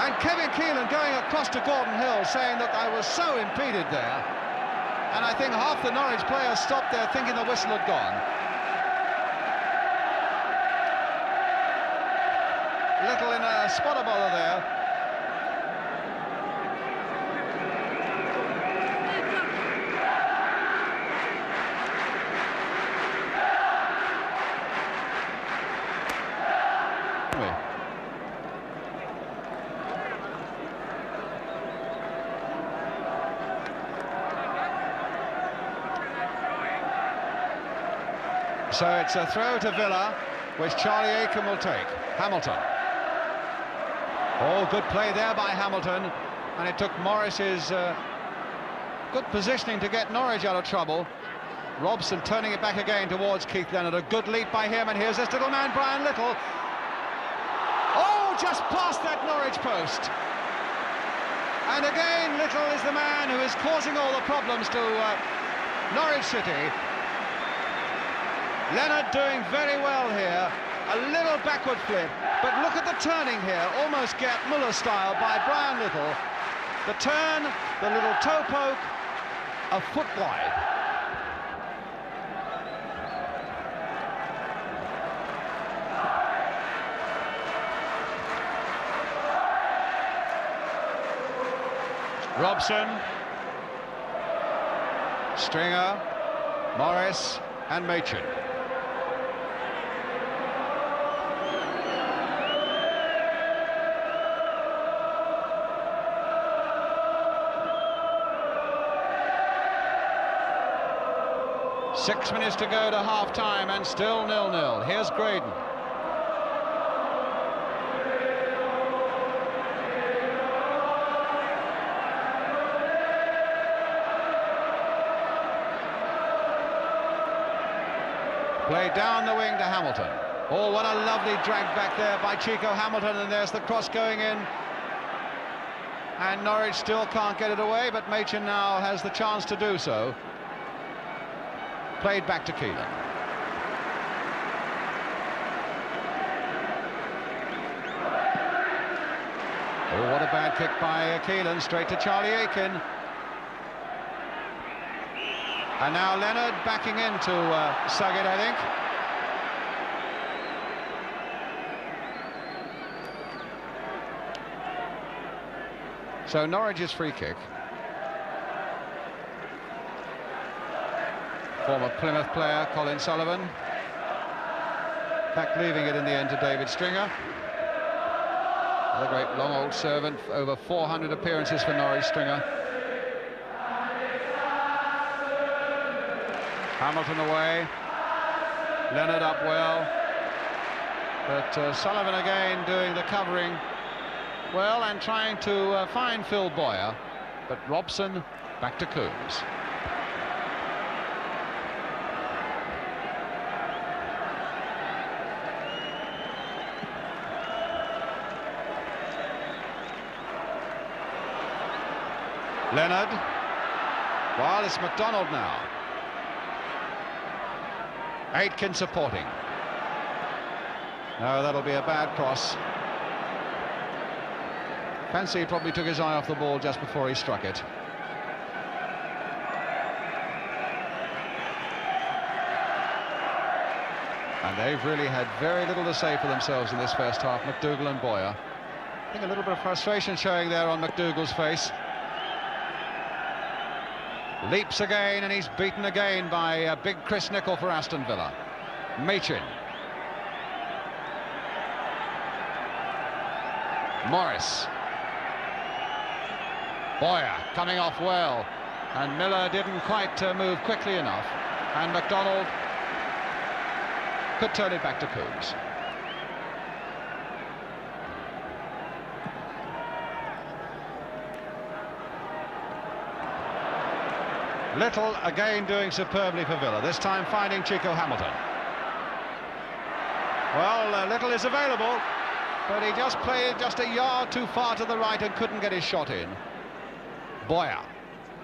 And Keelan going across to Gordon Hill, saying that I was so impeded there. And I think half the Norwich players stopped there thinking the whistle had gone. Little in a spot of bother there. So it's a throw to Villa, which Charlie Aitken will take. Hamilton. Oh, good play there by Hamilton, and it took Morris's good positioning to get Norwich out of trouble. Robson turning it back again towards Keith Leonard. A good leap by him, and here's this little man, Brian Little. Oh, just past that Norwich post. And again, Little is the man who is causing all the problems to Norwich City. Leonard doing very well here, a little backward flip, but look at the turning here, almost Gert Muller style by Brian Little. The turn, the little toe poke, a foot wide. Robson, Stringer, Morris and Machin. Six minutes to go to half-time, and still 0-0. Here's Graydon. Played down the wing to Hamilton. Oh, what a lovely drag back there by Chico Hamilton, and there's the cross going in. And Norwich still can't get it away, but Machin now has the chance to do so. Played back to Keelan. Oh, what a bad kick by Keelan, straight to Charlie Aitken. And now Leonard backing into Suggett, I think. So Norwich's free kick. Former Plymouth player Colin Sullivan. In fact, leaving it in the end to David Stringer. The great long old servant, over 400 appearances for Norwich, Stringer. Hamilton away. Leonard up well. But Sullivan again doing the covering well and trying to find Phil Boyer. But Robson back to Cumbes. Leonard. Well, it's McDonald now. Aitken supporting. No, that'll be a bad cross. Fancy he probably took his eye off the ball just before he struck it. And they've really had very little to say for themselves in this first half, MacDougall and Boyer. I think a little bit of frustration showing there on MacDougall's face. Leaps again, and he's beaten again by big Chris Nicholl for Aston Villa. Machin. Boyer coming off well, and Miller didn't quite move quickly enough, and McDonald could turn it back to Cumbes. Little again doing superbly for Villa, this time finding Chico Hamilton. Well, Little is available, but he just played just a yard too far to the right and couldn't get his shot in. Boyer,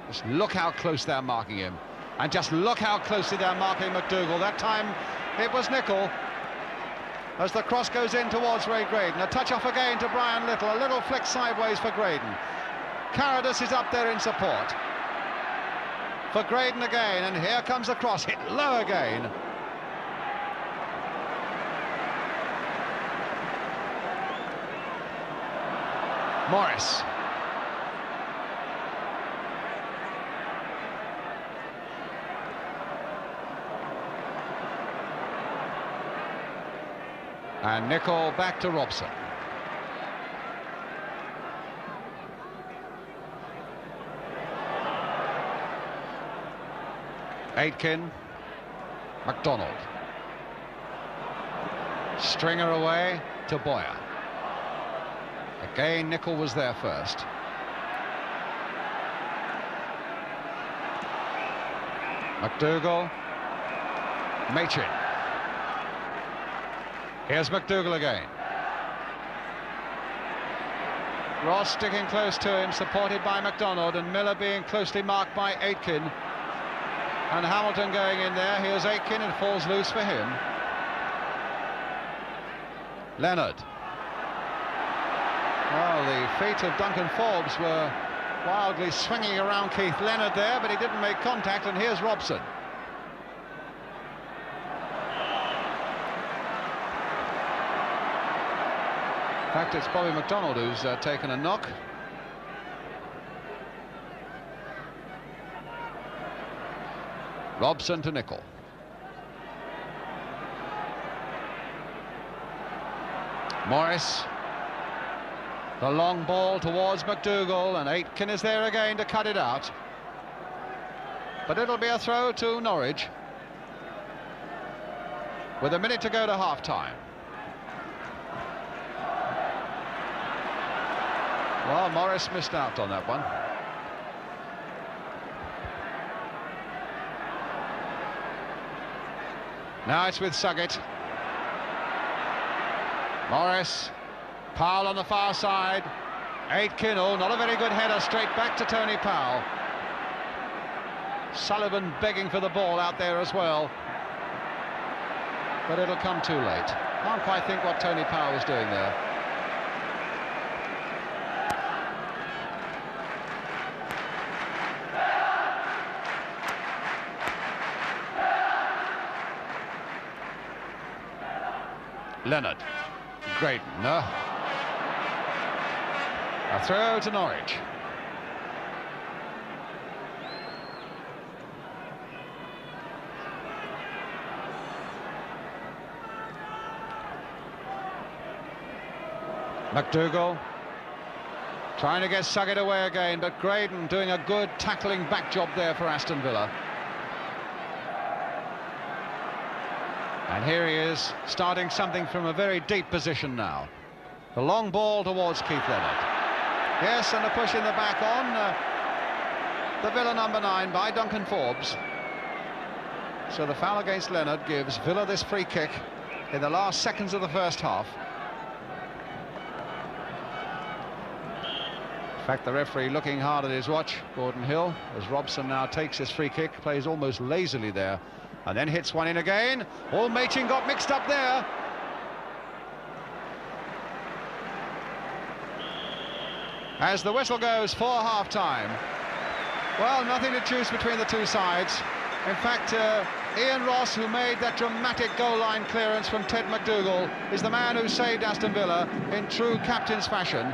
just look how close they're marking him, and just look how closely they're marking MacDougall. That time it was Nicholl, as the cross goes in towards Ray Graydon. A touch off again to Brian Little, a little flick sideways for Graydon. Carrodus is up there in support for Graydon again, and here comes the cross, hit low again. Morris. And Nicholl back to Robson. Aitken, McDonald. Stringer away to Boyer. Again, Nicholl was there first. MacDougall. Machin. Here's MacDougall again. Ross sticking close to him, supported by McDonald, and Miller being closely marked by Aitken. And Hamilton going in there. Here's Aitken, and falls loose for him. Leonard. Well, the feet of Duncan Forbes were wildly swinging around Keith Leonard there, but he didn't make contact, and here's Robson. In fact, it's Bobby McDonald who's taken a knock. Robson to Nicholl. Morris. The long ball towards MacDougall, and Aitken is there again to cut it out. But it'll be a throw to Norwich, with a minute to go to half-time. Well, Morris missed out on that one. Now it's with Suggett. Morris. Powell on the far side. Aitken, oh, not a very good header, straight back to Tony Powell. Sullivan begging for the ball out there as well. But it'll come too late. Can't quite think what Tony Powell was doing there. Leonard. Graydon, no. A throw to Norwich. MacDougall trying to get Suggett away again, but Graydon doing a good tackling back job there for Aston Villa. And here he is, starting something from a very deep position now. The long ball towards Keith Leonard. Yes, and a push in the back on the Villa number 9 by Duncan Forbes. So the foul against Leonard gives Villa this free kick in the last seconds of the first half. In fact, the referee looking hard at his watch, Gordon Hill, as Robson now takes his free kick, plays almost lazily there, and then hits one in again. Oh, Machin got mixed up there. As the whistle goes for half-time. Well, nothing to choose between the two sides. In fact, Ian Ross, who made that dramatic goal line clearance from Ted MacDougall, is the man who saved Aston Villa in true captain's fashion.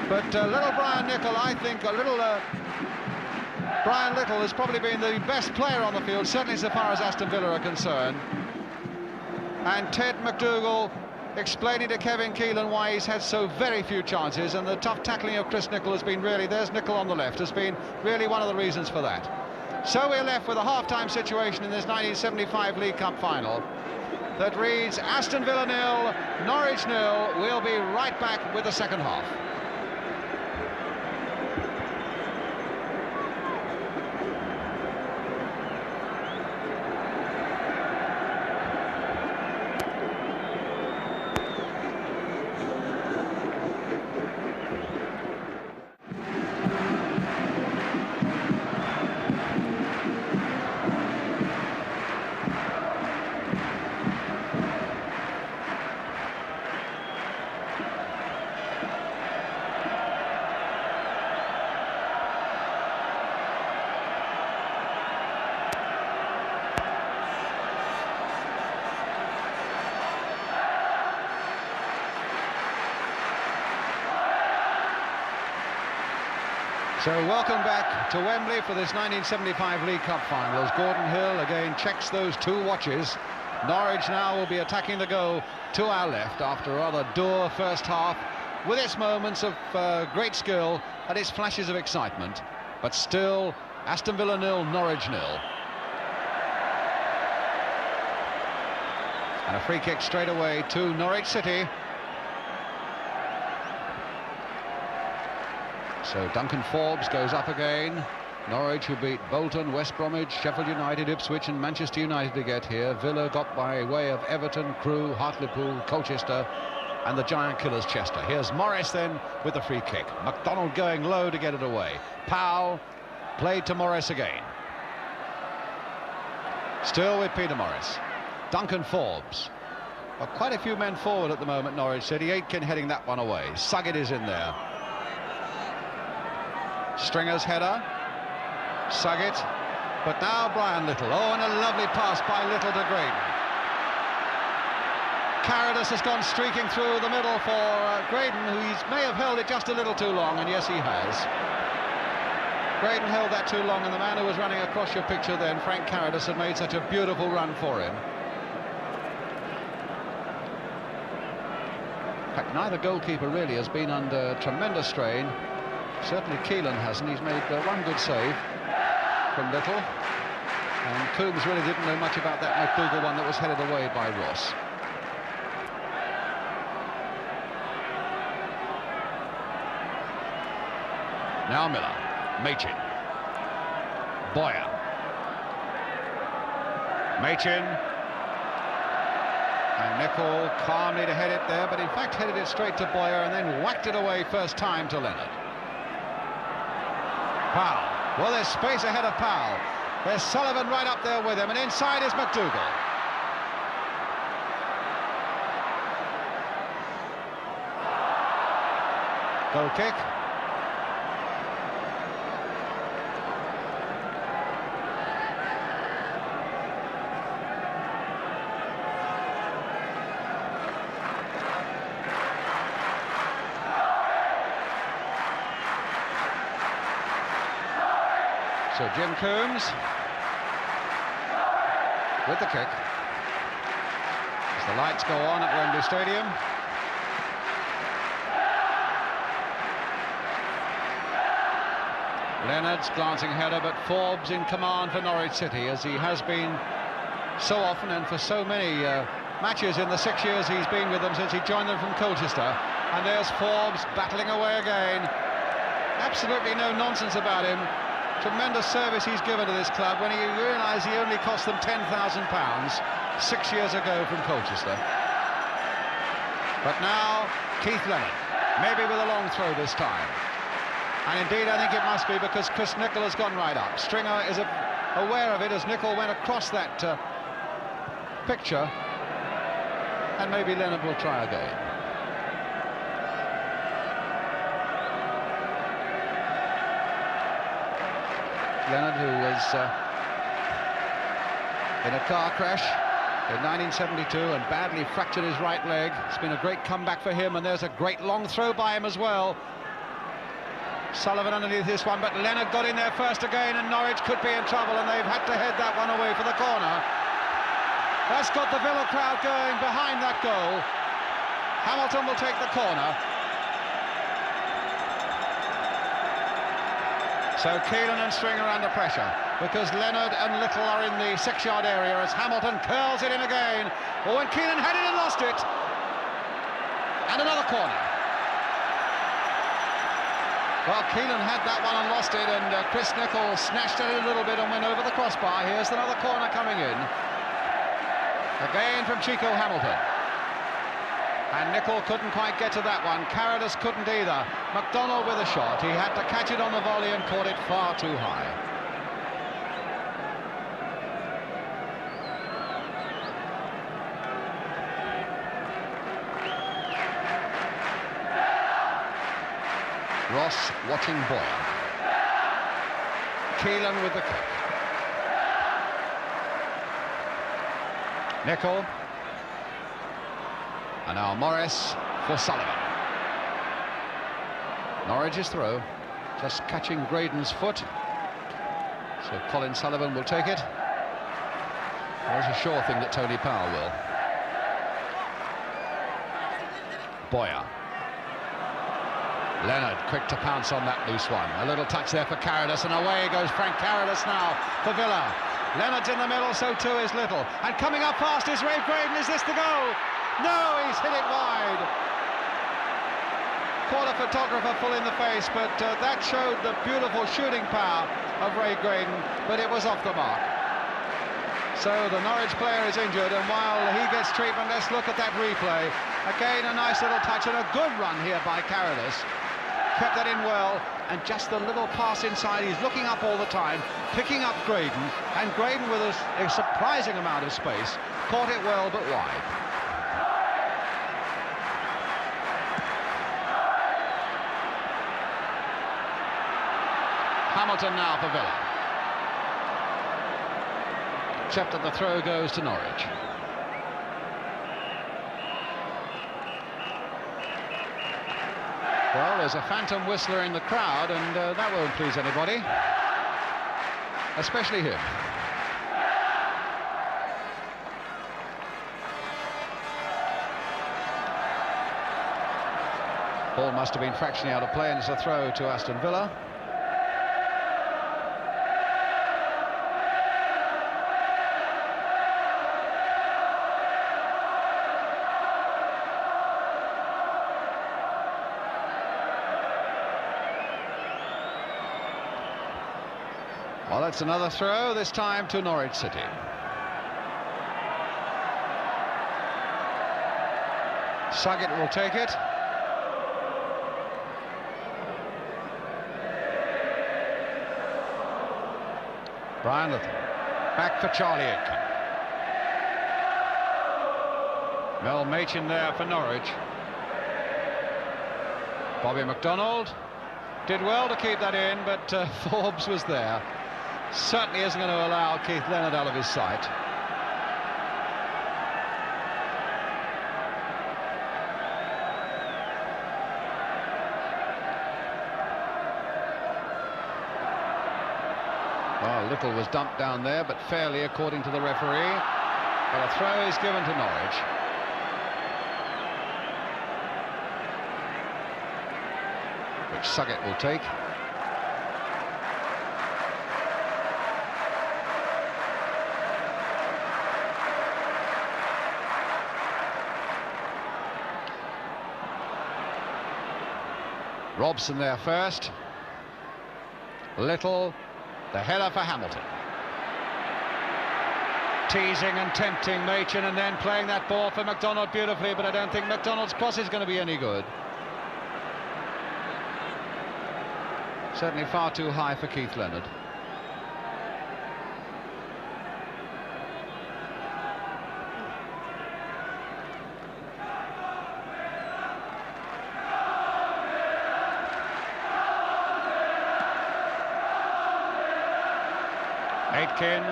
But little Brian Nicholl, I think, Brian Little has probably been the best player on the field, certainly so far as Aston Villa are concerned. And Ted MacDougall explaining to Kevin Keelan why he's had so very few chances, and the tough tackling of Chris Nicholl has been really, there's Nicholl on the left, has been really one of the reasons for that. So we're left with a half-time situation in this 1975 League Cup final that reads Aston Villa 0, Norwich 0. We'll be right back with the second half. So welcome back to Wembley for this 1975 League Cup final as Gordon Hill again checks those two watches. Norwich now will be attacking the goal to our left after a rather dour first half, with its moments of great skill and its flashes of excitement, but still Aston Villa 0, Norwich 0. And a free kick straight away to Norwich City. So Duncan Forbes goes up again. Norwich, who beat Bolton, West Bromwich, Sheffield United, Ipswich and Manchester United to get here. Villa got by way of Everton, Crewe, Hartlepool, Colchester and the giant killers Chester. Here's Morris then with the free kick. McDonald going low to get it away. Powell played to Morris again. Still with Peter Morris. Duncan Forbes. Well, quite a few men forward at the moment, Norwich City. Aitken heading that one away. Suggett is in there. Stringer's header. Suggett. But now Brian Little. Oh, and a lovely pass by Little to Graydon. Carrodus has gone streaking through the middle for Graydon, who may have held it just a little too long, and yes, he has. Graydon held that too long, and the man who was running across your picture then, Frank Carrodus, had made such a beautiful run for him. In fact, neither goalkeeper really has been under tremendous strain. Certainly Keelan hasn't. He's made one good save from Little. And Cumbes really didn't know much about that MacDougall one that was headed away by Ross. Now Miller. Machin. Boyer. Machin. And Nicholl calmly to head it there, but in fact headed it straight to Boyer and then whacked it away first time to Leonard. Powell. Well, there's space ahead of Powell. There's Sullivan right up there with him, and inside is MacDougall. Goal kick. So Jim Cumbes with the kick as the lights go on at Wembley Stadium. Leonard's glancing header, but Forbes in command for Norwich City, as he has been so often and for so many matches in the 6 years he's been with them since he joined them from Colchester. And there's Forbes battling away again. Absolutely no nonsense about him. Tremendous service he's given to this club when he realised he only cost them £10,000 6 years ago from Colchester. But now Keith Leonard, maybe with a long throw this time. And indeed I think it must be, because Chris Nicholl has gone right up. Stringer is aware of it as Nicholl went across that picture, and maybe Leonard will try again. Leonard, who was in a car crash in 1972 and badly fractured his right leg. It's been a great comeback for him, and there's a great long throw by him as well. Sullivan underneath this one, but Leonard got in there first again, and Norwich could be in trouble, and they've had to head that one away for the corner. That's got the Villa crowd going behind that goal. Hamilton will take the corner. So Keelan and Stringer under pressure, because Leonard and Nicholl are in the 6-yard area as Hamilton curls it in again. Oh, and Keelan had it and lost it. And another corner. Well, Keelan had that one and lost it, and Chris Nicholl snatched at it a little bit and went over the crossbar. Here's another corner coming in. Again from Chico Hamilton. And Nicholl couldn't quite get to that one. Carrodus couldn't either. McDonald with a shot. He had to catch it on the volley and caught it far too high. Ross watching Boyer. Keelan with the kick. Nicholl. And now Morris for Sullivan. Norwich is through, just catching Graydon's foot. So Colin Sullivan will take it. There's a sure thing that Tony Powell will. Boyer. Leonard, quick to pounce on that loose one. A little touch there for Carrodus, and away goes Frank Carrodus now for Villa. Leonard's in the middle, so too is Little. And coming up fast is Ray Graydon. Is this the goal? No, he's hit it wide. Caught a photographer full in the face, but that showed the beautiful shooting power of Ray Graydon, but it was off the mark. So the Norwich player is injured, and while he gets treatment, let's look at that replay. Again, a nice little touch and a good run here by Carrodus. Kept that in well, and just the little pass inside. He's looking up all the time, picking up Graydon, and Graydon with a surprising amount of space. Caught it well, but wide. Hamilton now for Villa. Except that the throw goes to Norwich. Well, there's a phantom whistler in the crowd, and that won't please anybody, especially him. Ball must have been fractionally out of play, and it's a throw to Aston Villa. Well, that's another throw, this time to Norwich City. Suggett will take it. Brian Little. Back for Charlie Aitken. Mel Machin there for Norwich. Bobby McDonald did well to keep that in, but Forbes was there. Certainly isn't going to allow Keith Leonard out of his sight. Well, Little was dumped down there, but fairly according to the referee. But a throw is given to Norwich. Which Suggett will take. Robson there first. Little, the header for Hamilton. Teasing and tempting Machin, and then playing that ball for McDonald beautifully, but I don't think McDonald's cross is going to be any good. Certainly far too high for Keith Leonard. Aitken.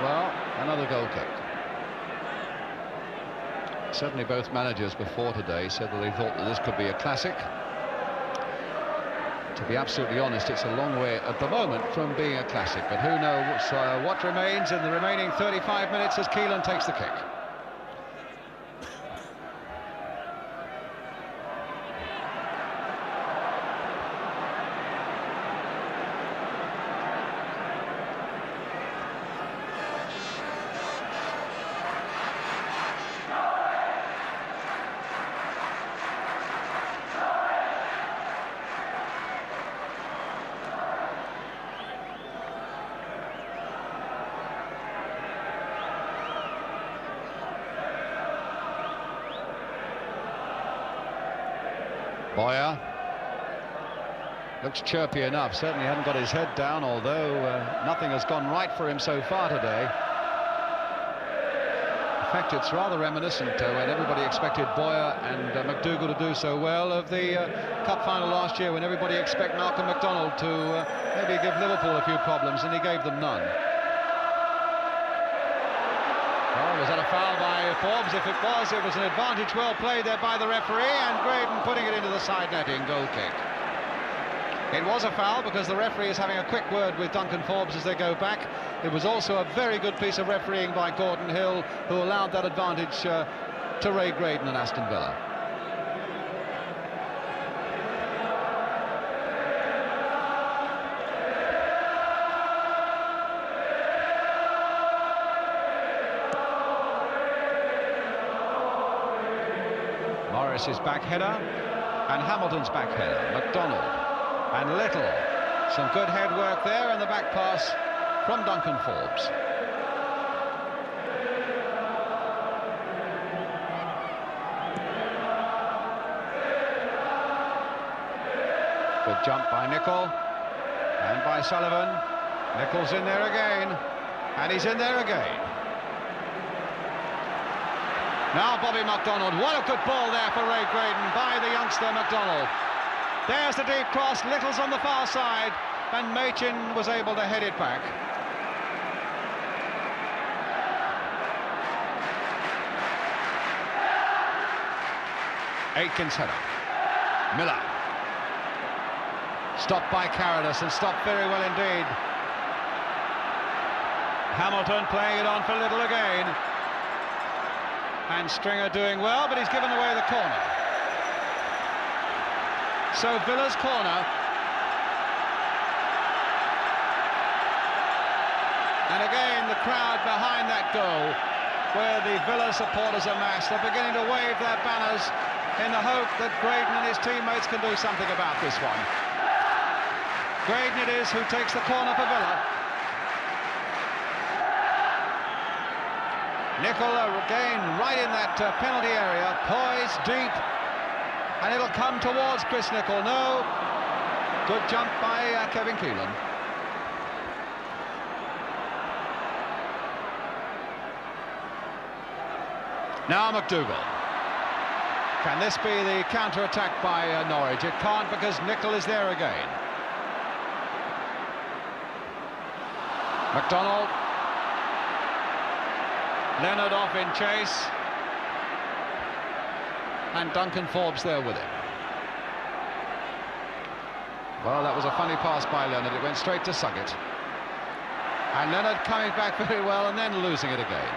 Well, another goal kick. Certainly both managers before today said that they thought that this could be a classic. To be absolutely honest, it's a long way at the moment from being a classic, but who knows what remains in the remaining 35 minutes as Keelan takes the kick. Boyer looks chirpy enough. Certainly hadn't got his head down, although nothing has gone right for him so far today. In fact, it's rather reminiscent when everybody expected Boyer and MacDougall to do so well of the cup final last year, when everybody expected McDonald to maybe give Liverpool a few problems, and he gave them none. Oh, was that a foul by Forbes? If it was an advantage well played there by the referee, and Graydon putting it into the side netting. Goal kick. It was a foul because the referee is having a quick word with Duncan Forbes as they go back. It was also a very good piece of refereeing by Gordon Hill, who allowed that advantage to Ray Graydon and Aston Villa. Morris's back header and Hamilton's back header. McDonald and Little. Some good head work there, and the back pass from Duncan Forbes. Good jump by Nicholl and by Sullivan. Nicholl's in there again, and he's in there again. Now Bobby McDonald. What a good ball there for Ray Graydon by the youngster McDonald. There's the deep cross. Little's on the far side, and Machin was able to head it back. Aitken's header. Miller. Stopped by Carrodus, and stopped very well indeed. Hamilton playing it on for Little again. And Stringer doing well, but he's given away the corner. So Villa's corner. And again, the crowd behind that goal, where the Villa supporters are massed, are beginning to wave their banners in the hope that Graydon and his teammates can do something about this one. Graydon it is who takes the corner for Villa. Nicholl again right in that penalty area, poised deep, and it'll come towards Chris Nicholl. No, good jump by Kevin Keelan. Now MacDougall. Can this be the counter-attack by Norwich? It can't, because Nicholl is there again. McDonald. Leonard off in chase, and Duncan Forbes there with him. Well, that was a funny pass by Leonard. It went straight to Suggett, and Leonard coming back very well and then losing it again.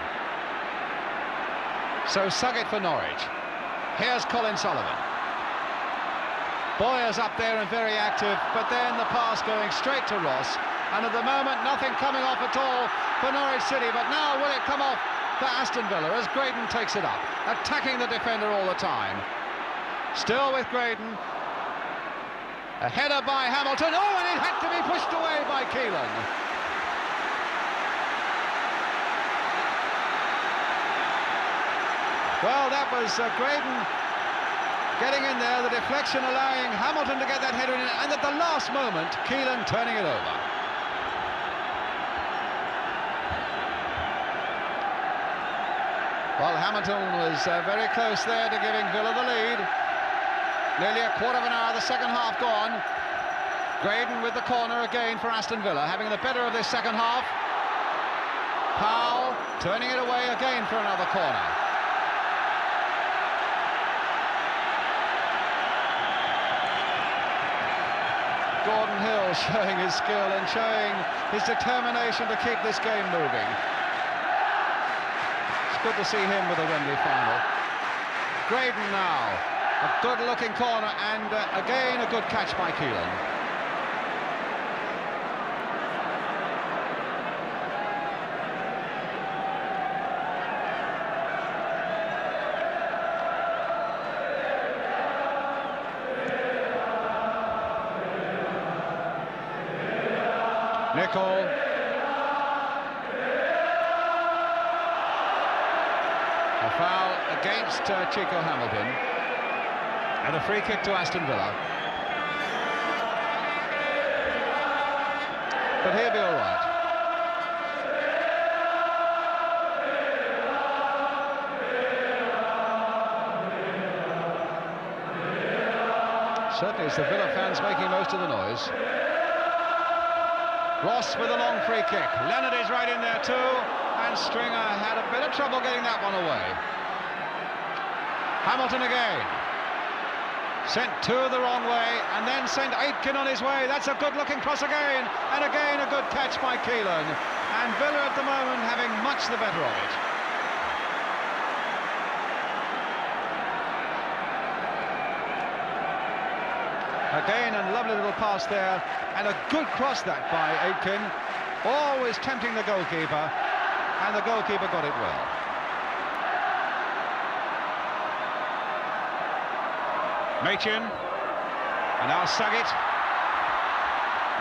So Suggett for Norwich. Here's Colin Sullivan. Boyer's up there and very active, but then the pass going straight to Ross, and at the moment nothing coming off at all for Norwich City. But now will it come off for Aston Villa as Graydon takes it up, attacking the defender all the time. Still with Graydon. A header by Hamilton. Oh, and it had to be pushed away by Keelan. Well, that was Graydon getting in there, the deflection allowing Hamilton to get that header in, and at the last moment, Keelan turning it over. Well, Hamilton was very close there to giving Villa the lead. Nearly a quarter of an hour, the second half gone. Graydon with the corner again for Aston Villa, having the better of this second half. Powell turning it away again for another corner. Gordon Hill showing his skill and showing his determination to keep this game moving. Good to see him with a Wembley final. Graydon now, a good-looking corner, and again a good catch by Keelan. Nicholl. A foul against Chico Hamilton. And a free kick to Aston Villa. But he'll be all right. Certainly it's the Villa fans making most of the noise. Ross with a long free kick. Leonard is right in there too, and Stringer had a bit of trouble getting that one away. Hamilton again. Sent two the wrong way, and then sent Aitken on his way. That's a good-looking cross again, and again a good catch by Keelan. And Villa at the moment having much the better of it. Again, a lovely little pass there, and a good cross that by Aitken. Always tempting the goalkeeper, and the goalkeeper got it well. Machin, and now Suggett.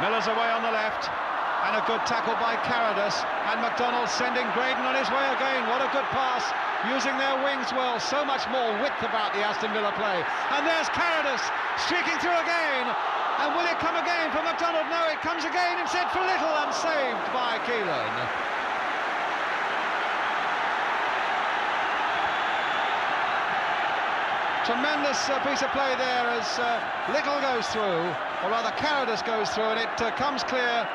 Miller's away on the left, and a good tackle by Carrodus, and McDonald sending Graydon on his way again. What a good pass, using their wings well. So much more width about the Aston Villa play. And there's Carrodus streaking through again, and will it come again for McDonald? No, it comes again, and set for little, and saved by Keelan. Tremendous piece of play there as Nicholl goes through, or rather Carrodus goes through, and it comes clear,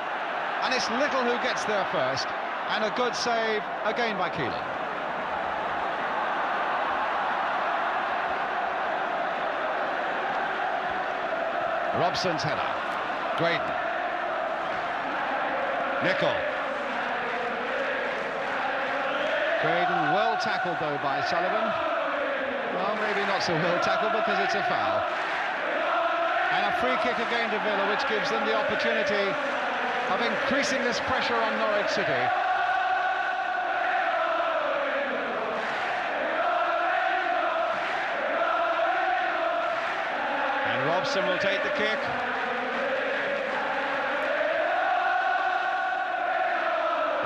and it's Nicholl who gets there first, and a good save again by Keelan. Robson's header. Graydon. Nicholl. Graydon well tackled though by Sullivan. Well, maybe not so well tackled because it's a foul. And a free kick again to Villa, which gives them the opportunity of increasing this pressure on Norwich City. And Robson will take the kick.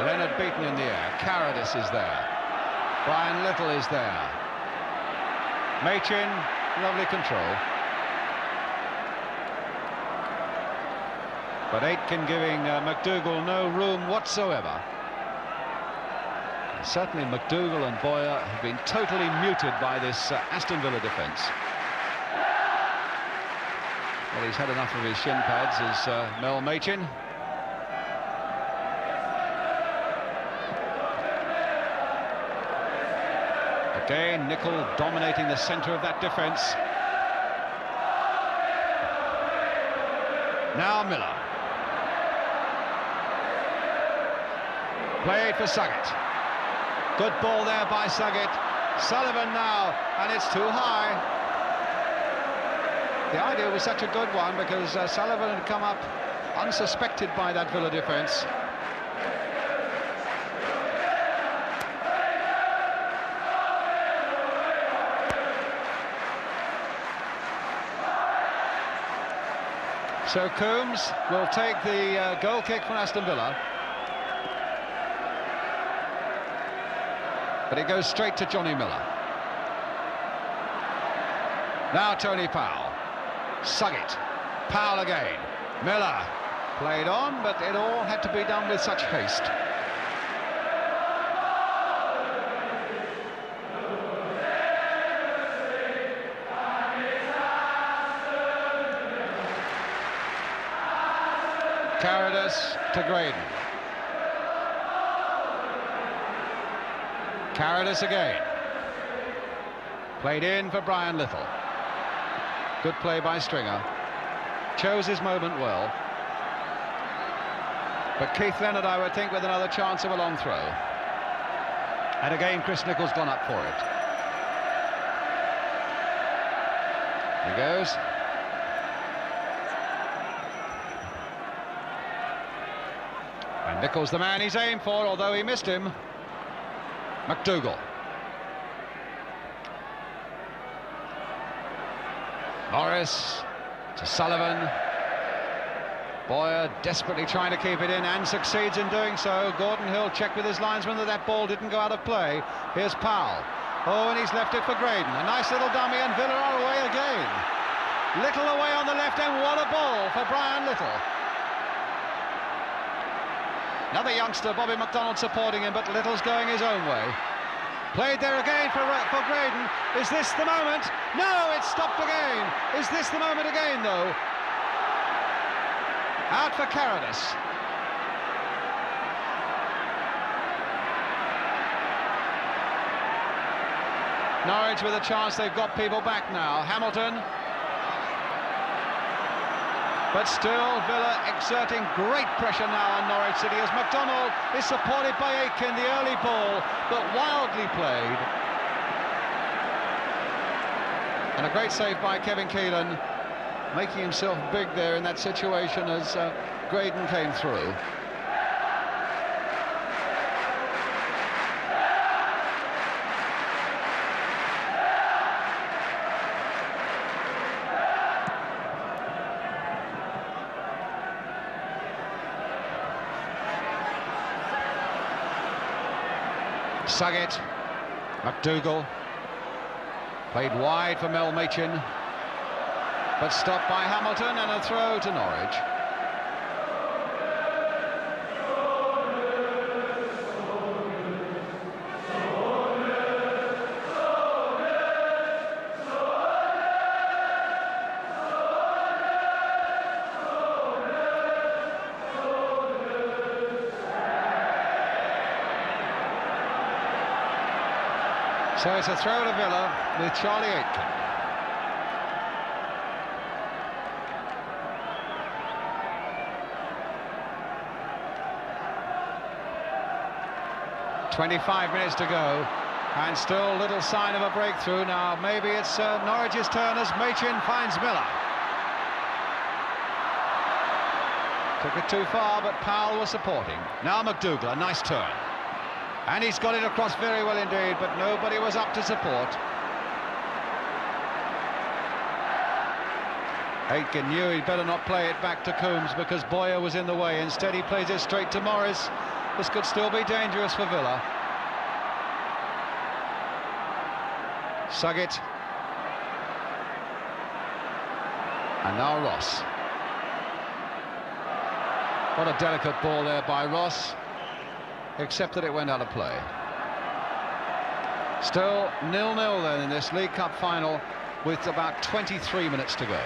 Leonard beaten in the air. Carrodus is there. Brian Little is there. Machin, lovely control. But Aitken giving MacDougall no room whatsoever. And certainly MacDougall and Boyer have been totally muted by this Aston Villa defence. Well, he's had enough of his shin pads, as Mel Machin. Again, Nicholl dominating the centre of that defence. Now Miller. Played for Suggett. Good ball there by Suggett. Sullivan now, and it's too high. The idea was such a good one because Sullivan had come up unsuspected by that Villa defence. So Cumbes will take the goal kick from Aston Villa. But it goes straight to Johnny Miller. Now Tony Powell. Suggett. Powell again. Miller. Played on, but it all had to be done with such haste. Carrodus to Graydon. Carrodus again. Played in for Brian Little. Good play by Stringer. Chose his moment well. But Keith Leonard, I would think, with another chance of a long throw. And again, Chris Nicholl's gone up for it. He goes. And Nicholl's the man he's aimed for, although he missed him. MacDougall. Morris to Sullivan. Boyer desperately trying to keep it in and succeeds in doing so. Gordon Hill checked with his linesman that ball didn't go out of play. Here's Powell. Oh, and he's left it for Graydon. A nice little dummy, and Villa are away again. Little away on the left, and what a ball for Brian Little. Another youngster, Bobby McDonald, supporting him, but Little's going his own way. Played there again for Graydon. Is this the moment? No, it's stopped again. Is this the moment again, though? Out for Carrodus. Norwich with a chance, they've got people back now. Hamilton. But still, Villa exerting great pressure now on Norwich City as McDonald is supported by Aitken, the early ball, but wildly played. And a great save by Kevin Keelan, making himself big there in that situation as Graydon came through. Suggett, MacDougall, played wide for Machin, but stopped by Hamilton, and a throw to Norwich. So it's a throw to Villa with Charlie Aitken. "25 minutes to go, and still little sign of a breakthrough. Now maybe it's Norwich's turn as Machin finds Miller. Took it too far, but Powell was supporting. Now MacDougall, a nice turn. And he's got it across very well indeed, but nobody was up to support. Aitken knew he'd better not play it back to Cumbes because Boyer was in the way. Instead, he plays it straight to Morris. This could still be dangerous for Villa. Suggett. And now Ross. What a delicate ball there by Ross, except that it went out of play. Still 0-0 then in this League Cup final with about 23 minutes to go.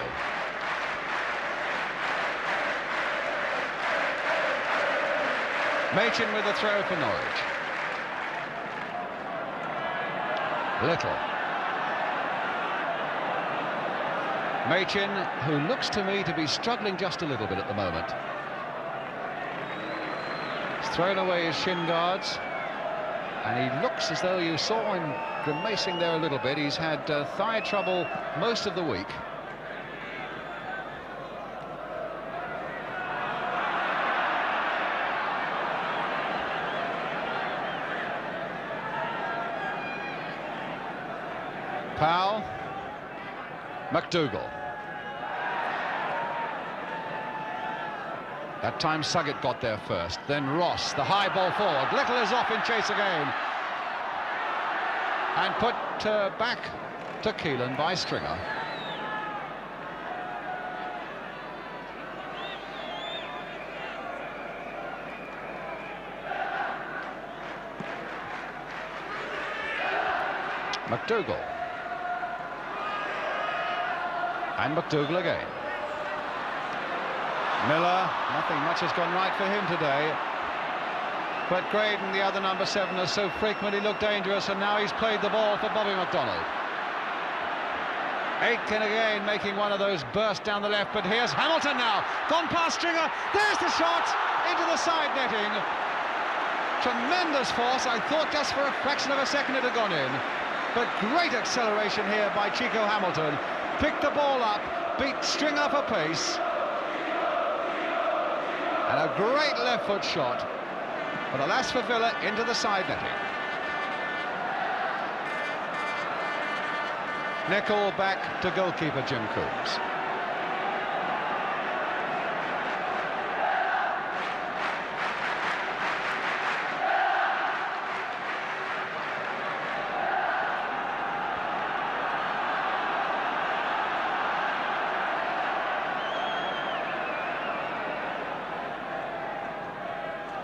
Machin with the throw for Norwich. Little. Machin, who looks to me to be struggling just a little bit at the moment. He's thrown away his shin guards, and he looks as though you saw him grimacing there a little bit. He's had thigh trouble most of the week. Powell, MacDougall. That time Suggett got there first, then Ross, the high ball forward. Little is off in chase again. And put back to Keelan by Stringer. MacDougall. And MacDougall again. Miller, nothing much has gone right for him today. But Graydon, the other number 7, has so frequently looked dangerous, and now he's played the ball for Bobby McDonald. Aitken again making one of those bursts down the left, but here's Hamilton now. Gone past Stringer. There's the shot into the side netting. Tremendous force. I thought just for a fraction of a second it had gone in. But great acceleration here by Chico Hamilton. Picked the ball up, beat Stringer for pace. And a great left foot shot. But alas for Villa, into the side netting. Nicholl back to goalkeeper Jim Cumbes.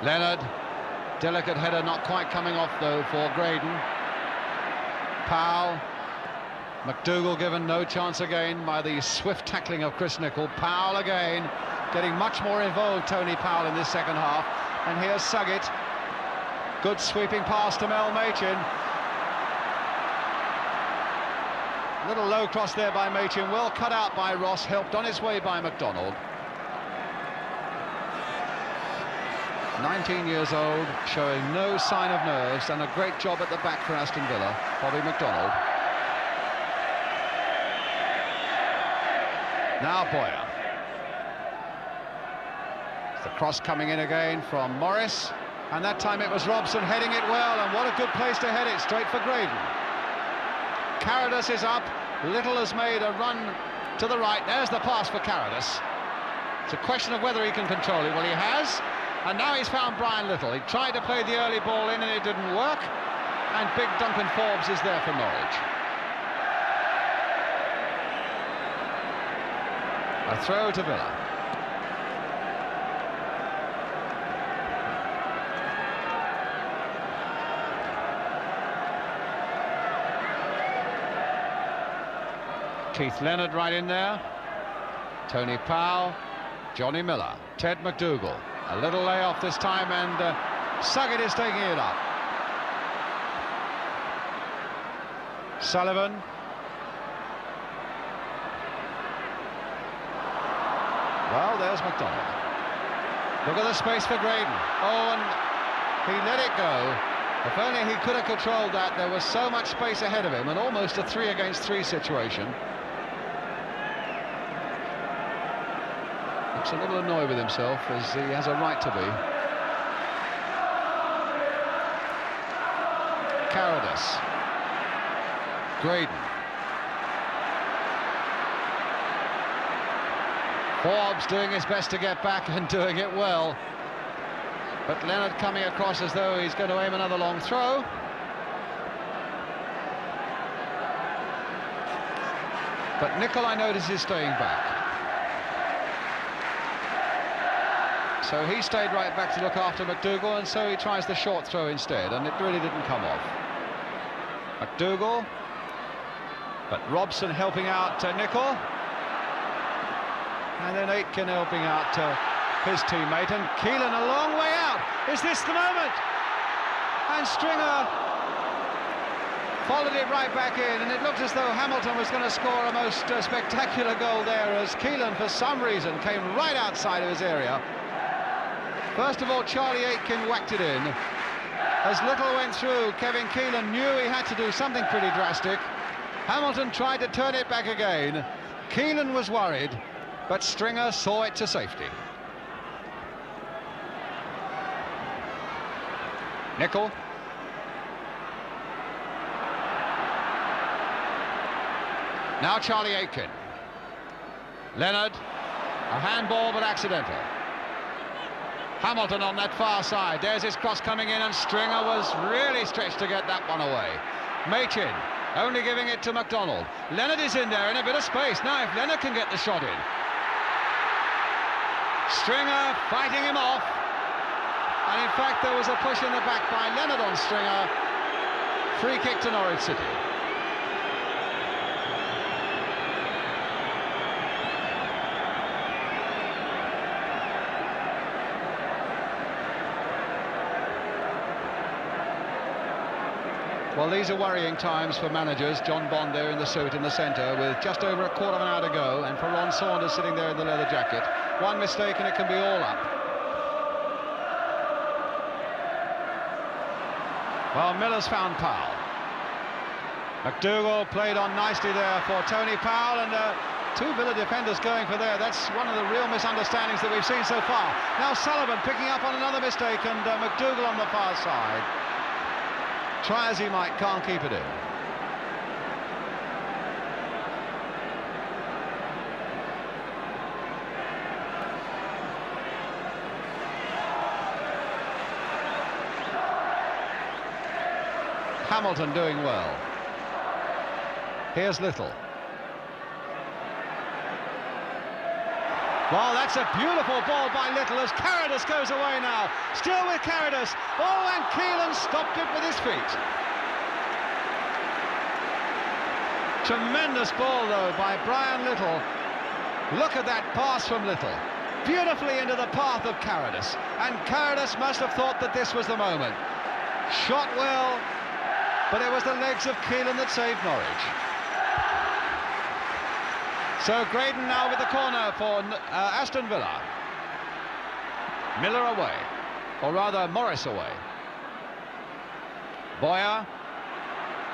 Leonard, delicate header, not quite coming off though for Graydon. Powell, MacDougall given no chance again by the swift tackling of Chris Nicholl. Powell again, getting much more involved, Tony Powell, in this second half. And here's Suggett. Good sweeping pass to Machin. Little low cross there by Machin, well cut out by Ross, helped on his way by McDonald. 19 years old, showing no sign of nerves, and a great job at the back for Aston Villa, Bobby McDonald. Now Boyer. The cross coming in again from Morris, and that time it was Robson heading it well, and what a good place to head it, straight for Graydon. Carrodus is up, Little has made a run to the right, there's the pass for Carrodus. It's a question of whether he can control it. Well, he has, and now he's found Brian Little. He tried to play the early ball in and it didn't work, and big Duncan Forbes is there for Norwich. A throw to Villa. Keith Leonard right in there. Tony Powell, Johnny Miller, Ted MacDougall. A little layoff this time, and Suggett is taking it up. Sullivan. Well, there's McDonald. Look at the space for Graydon. Oh, and he let it go. If only he could have controlled that. There was so much space ahead of him, and almost a 3-against-3 situation. Looks a little annoyed with himself, as he has a right to be. Carrodus. Graydon. Forbes doing his best to get back and doing it well. But Leonard coming across as though he's going to aim another long throw. But Nicholl, I notice, is staying back. So he stayed right back to look after MacDougall, and so he tries the short throw instead, and it really didn't come off. MacDougall, but Robson helping out Nicholl, and then Aitken helping out his teammate, and Keelan a long way out. Is this the moment? And Stringer followed it right back in, and it looked as though Hamilton was going to score a most spectacular goal there, as Keelan, for some reason, came right outside of his area. First of all, Charlie Aitken whacked it in. As Little went through, Kevin Keelan knew he had to do something pretty drastic. Hamilton tried to turn it back again. Keelan was worried, but Stringer saw it to safety. Nicholl. Now Charlie Aitken. Leonard. A handball, but accidental. Hamilton on that far side. There's his cross coming in, and Stringer was really stretched to get that one away. Machin only giving it to McDonald. Leonard is in there in a bit of space. Now if Leonard can get the shot in. Stringer fighting him off. And in fact there was a push in the back by Leonard on Stringer. Free kick to Norwich City. Well, these are worrying times for managers. John Bond there in the suit in the centre with just over a quarter of an hour to go, and for Ron Saunders sitting there in the leather jacket. One mistake and it can be all up. Well, Miller's found Powell. MacDougall played on nicely there for Tony Powell, and two Villa defenders going for there. That's one of the real misunderstandings that we've seen so far. Now Sullivan picking up on another mistake, and MacDougall on the far side. Try as he might, can't keep it in. Hamilton doing well. Here's Little. Well, that's a beautiful ball by Nicholl as Carrodus goes away now. Still with Carrodus. Oh, and Keelan stopped it with his feet. Tremendous ball, though, by Brian Little. Look at that pass from Little. Beautifully into the path of Carrodus. And Carrodus must have thought that this was the moment. Shot well, but it was the legs of Keelan that saved Norwich. So Graydon now with the corner for Aston Villa. Miller away, or rather Morris away. Boyer,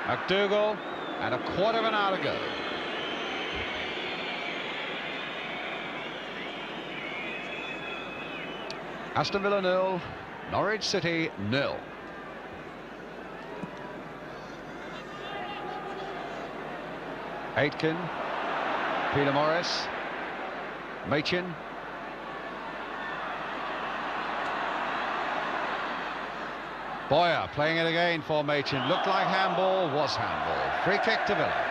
MacDougall, and a quarter of an hour to go. Aston Villa 0, Norwich City 0. Aitken, Peter Morris, Machin. Boyer playing it again for Machin. Looked like handball, was handball. Free kick to Villa.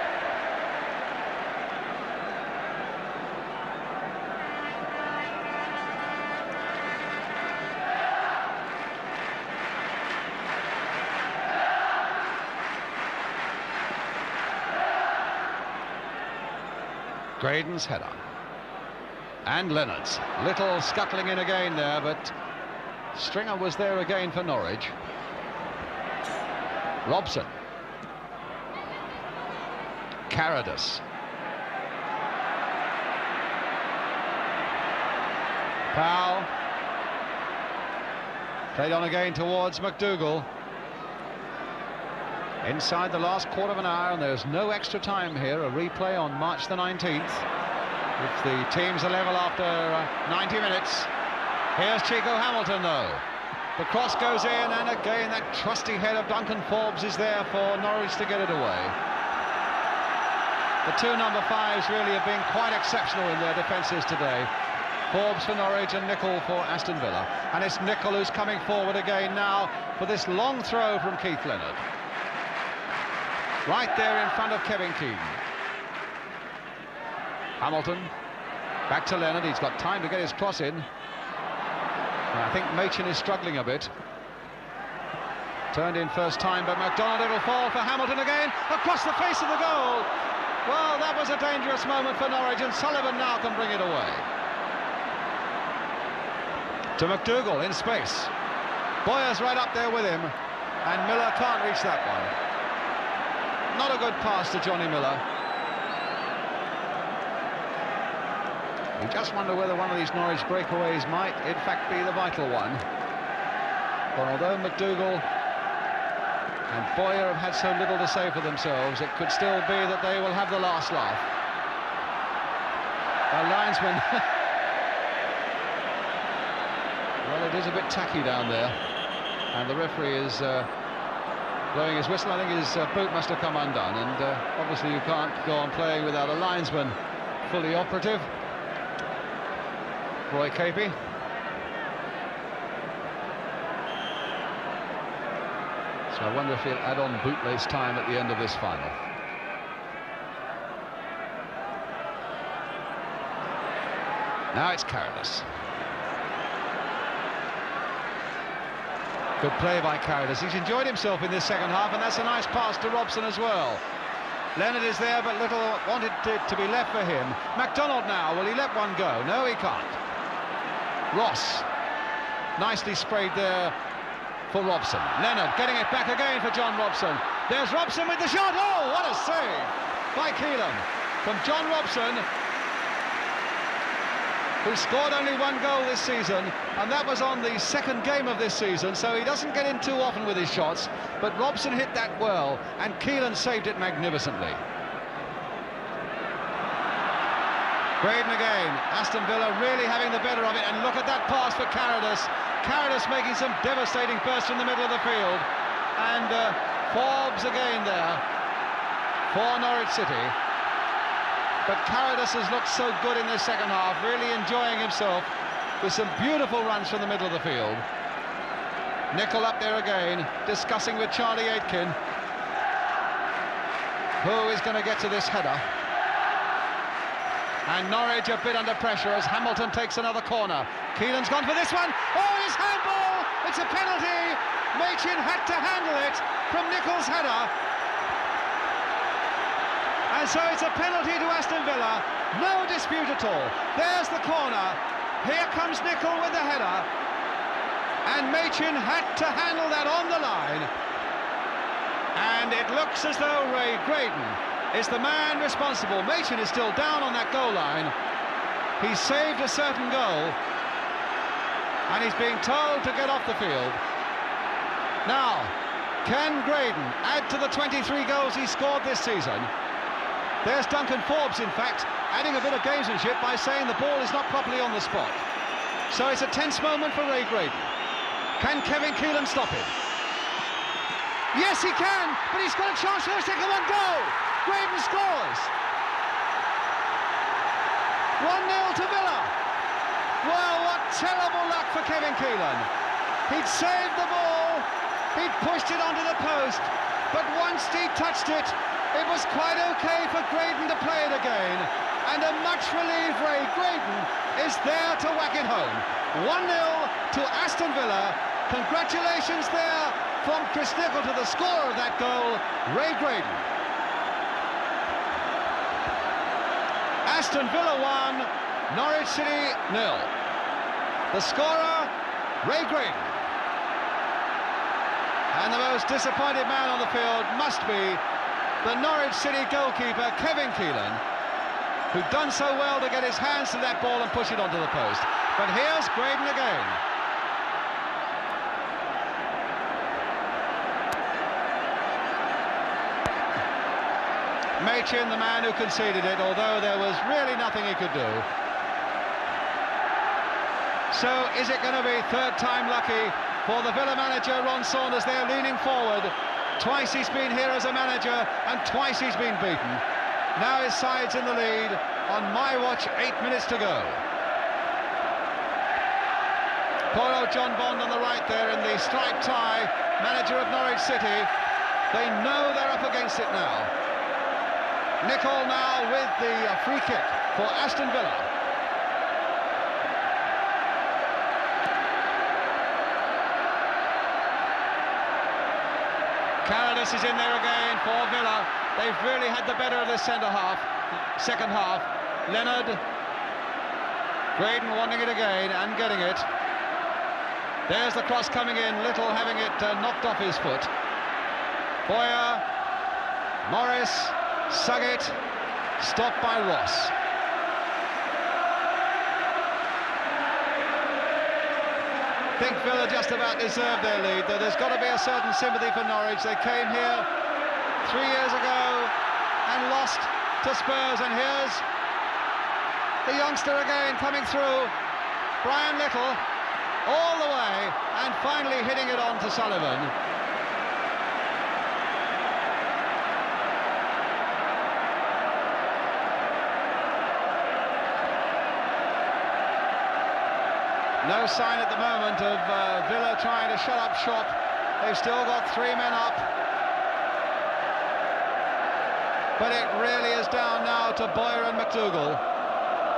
Graydon's header. And Leonard's. Little scuttling in again there, but Stringer was there again for Norwich. Robson. Carrodus. Powell. Played on again towards MacDougall. Inside the last quarter of an hour, and there's no extra time here. A replay on March the 19th. If the teams are level after 90 minutes. Here's Chico Hamilton, though. The cross goes in, and again that trusty head of Duncan Forbes is there for Norwich to get it away. The two number 5s really have been quite exceptional in their defences today. Forbes for Norwich and Nicholl for Aston Villa. And it's Nicholl who's coming forward again now for this long throw from Keith Leonard. Right there in front of Kevin Keelan. Hamilton, back to Leonard. He's got time to get his cross in. And I think Machin is struggling a bit. Turned in first time, but McDonald, it'll fall for Hamilton again, across the face of the goal. Well, that was a dangerous moment for Norwich, and Sullivan now can bring it away. To MacDougall in space. Boyer's right up there with him, and Miller can't reach that one. Not a good pass to Johnny Miller. You just wonder whether one of these Norwich breakaways might, in fact, be the vital one. But although MacDougall and Boyer have had so little to say for themselves, it could still be that they will have the last laugh. A linesman. Well, it is a bit tacky down there, and the referee is blowing his whistle. I think his boot must have come undone, and obviously you can't go on playing without a linesman fully operative. Roy Capey. So I wonder if he'll add on bootlace time at the end of this final. Now it's Carrodus. Good play by Carrodus. He's enjoyed himself in this second half, and that's a nice pass to Robson as well. Leonard is there, but Little wanted it to be left for him. McDonald now, will he let one go? No, he can't. Ross, nicely sprayed there for Robson. Leonard getting it back again for John Robson. There's Robson with the shot. Oh, what a save by Keelan from John Robson, who scored only one goal this season, and that was on the second game of this season, so he doesn't get in too often with his shots, but Robson hit that well, and Keelan saved it magnificently. Graydon again, Aston Villa really having the better of it, and look at that pass for Carrodus. Carrodus making some devastating bursts from the middle of the field, and Forbes again there for Norwich City. But Carrodus has looked so good in this second half, really enjoying himself with some beautiful runs from the middle of the field. Nicholl up there again, discussing with Charlie Aitken who is going to get to this header. And Norwich a bit under pressure as Hamilton takes another corner. Keelan's gone for this one. Oh, his handball! It's a penalty. Machin had to handle it from Nicholl's header. And so it's a penalty to Aston Villa. No dispute at all. There's the corner. Here comes Nicholl with the header. And Machin had to handle that on the line. And it looks as though Graydon is the man responsible. Machin is still down on that goal line. He's saved a certain goal. And he's being told to get off the field. Now, can Graydon add to the 23 goals he scored this season? There's Duncan Forbes, in fact, adding a bit of gamesmanship by saying the ball is not properly on the spot. So it's a tense moment for Graydon. Can Kevin Keelan stop him? Yes, he can, but he's got a chance for a second one. Goal! Graydon scores! 1-0 to Villa. Well, what terrible luck for Kevin Keelan. He'd saved the ball, he'd pushed it onto the post, but once he touched it, it was quite okay for Graydon to play it again. And a much relieved Graydon is there to whack it home. 1-0 to Aston Villa. Congratulations there from Chris Nicholl to the scorer of that goal, Graydon. Aston Villa 1, Norwich City 0. The scorer, Graydon. And the most disappointed man on the field must be the Norwich City goalkeeper, Kevin Keelan, who'd done so well to get his hands to that ball and push it onto the post. But here's Graydon again. Machin, the man who conceded it, although there was really nothing he could do. So is it going to be third time lucky for the Villa manager, Ron Saunders, there leaning forward? Twice he's been here as a manager and twice he's been beaten. Now his side's in the lead. On my watch, 8 minutes to go. Poor old John Bond on the right there in the striped tie, manager of Norwich City. They know they're up against it now. Nicholl now with the free kick for Aston Villa. Carrodus is in there again for Villa. They've really had the better of this second half. Leonard, Graydon wanting it again and getting it. There's the cross coming in, Little having it knocked off his foot. Boyer, Morris, Suggett, stopped by Ross. I think Villa just about deserved their lead, though there's got to be a certain sympathy for Norwich. They came here 3 years ago and lost to Spurs, and here's the youngster again coming through, Brian Little, all the way, and finally hitting it on to Sullivan. No sign at the moment of Villa trying to shut up shop. They've still got 3 men up. But it really is down now to Boyer and MacDougall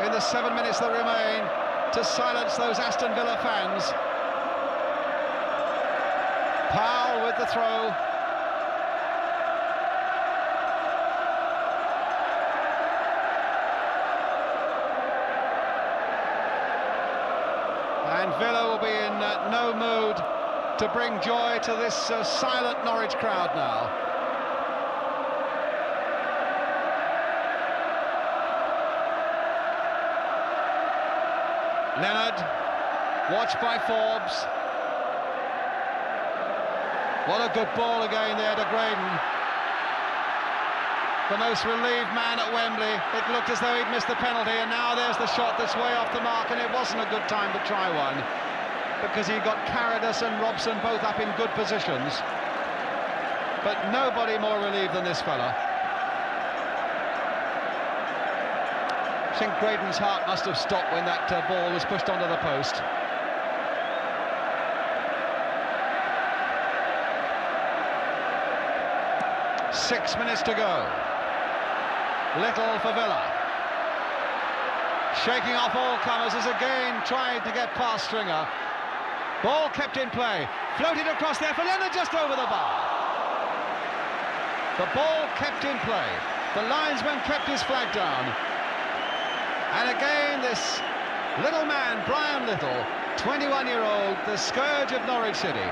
in the 7 minutes that remain to silence those Aston Villa fans. Powell with the throw. And Villa will be in no mood to bring joy to this silent Norwich crowd now. Leonard, watched by Forbes. What a good ball again there to Graydon. The most relieved man at Wembley. It looked as though he'd missed the penalty, and now there's the shot that's way off the mark, and it wasn't a good time to try one, because he got Carrodus and Robson both up in good positions. But nobody more relieved than this fella. I think Graydon's heart must have stopped when that ball was pushed onto the post. "6 minutes to go. Little for Villa. shaking off all comers, has again tried to get past Stringer. Ball kept in play, floated across there for Leonard, just over the bar. The ball kept in play. The linesman kept his flag down. And again, this little man, Brian Little, 21-year-old, the scourge of Norwich City,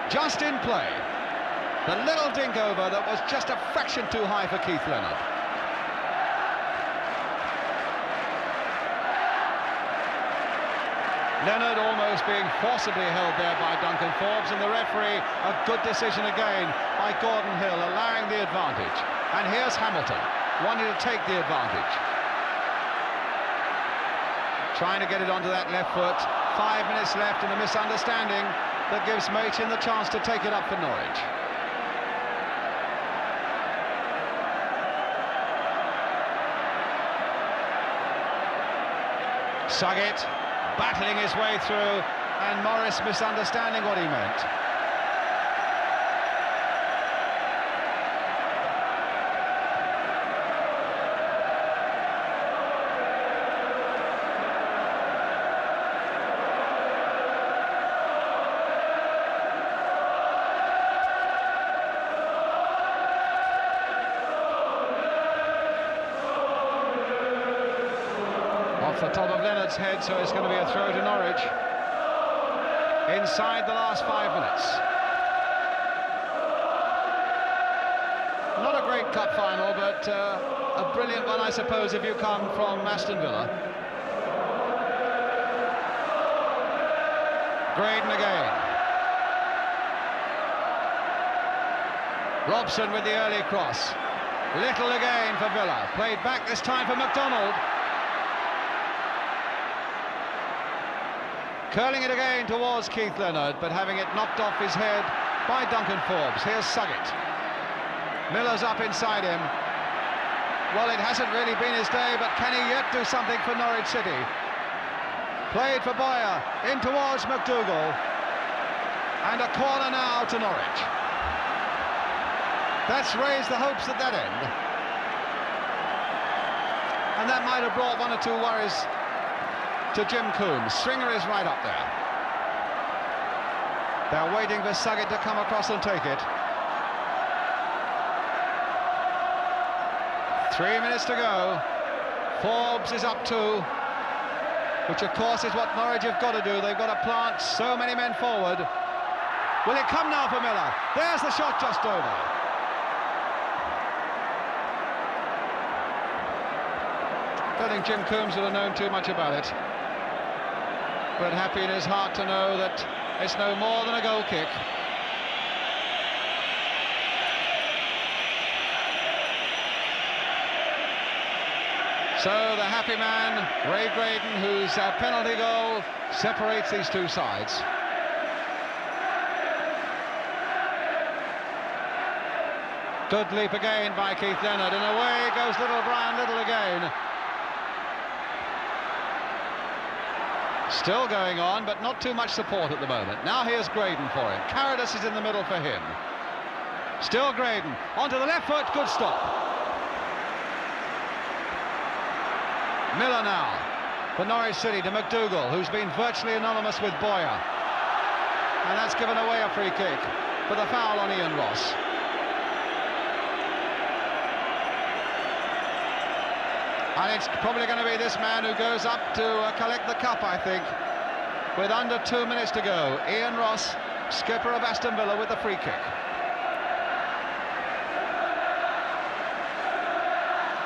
just in play. The little dink over that was just a fraction too high for Keith Leonard. Leonard almost being forcibly held there by Duncan Forbes, and the referee, a good decision again by Gordon Hill, allowing the advantage. And here's Hamilton, wanting to take the advantage. Trying to get it onto that left foot. 5 minutes left, and a misunderstanding that gives Machin the chance to take it up for Norwich. Suggett battling his way through, and Morris misunderstanding what he meant. Off the top of Leonard's head, so it's going to be a throw to Norwich. Inside the last 5 minutes. Not a great cup final, but a brilliant one, I suppose, if you come from Aston Villa. Graydon again. Robson with the early cross. Little again for Villa. Played back this time for McDonald. Curling it again towards Keith Leonard, but having it knocked off his head by Duncan Forbes. Here's Suggett. Miller's up inside him. Well, it hasn't really been his day, but can he yet do something for Norwich City? Played for Boyer, in towards MacDougall. And a corner now to Norwich. That's raised the hopes at that end. And that might have brought one or two worries to Jim Cumbes. Stringer is right up there. They're waiting for Suggett to come across and take it. 3 minutes to go. Forbes is up 2, which of course is what Norwich have got to do. They've got to plant so many men forward. Will it come now for Miller? There's the shot just over. I don't think Jim Cumbes would have known too much about it, but happy in his heart to know that it's no more than a goal kick. So the happy man, Ray Graydon, whose penalty goal separates these two sides. Good leap again by Keith Leonard, and away goes little Brian Little again. Still going on, but not too much support at the moment. Now here's Graydon for him. Carrodus is in the middle for him. Still Graydon, onto the left foot, good stop. Miller now, for Norwich City to MacDougall, who's been virtually anonymous with Boyer. And that's given away a free kick for the foul on Ian Ross. And it's probably going to be this man who goes up to collect the cup, I think, with under 2 minutes to go. Ian Ross, skipper of Aston Villa, with the free kick.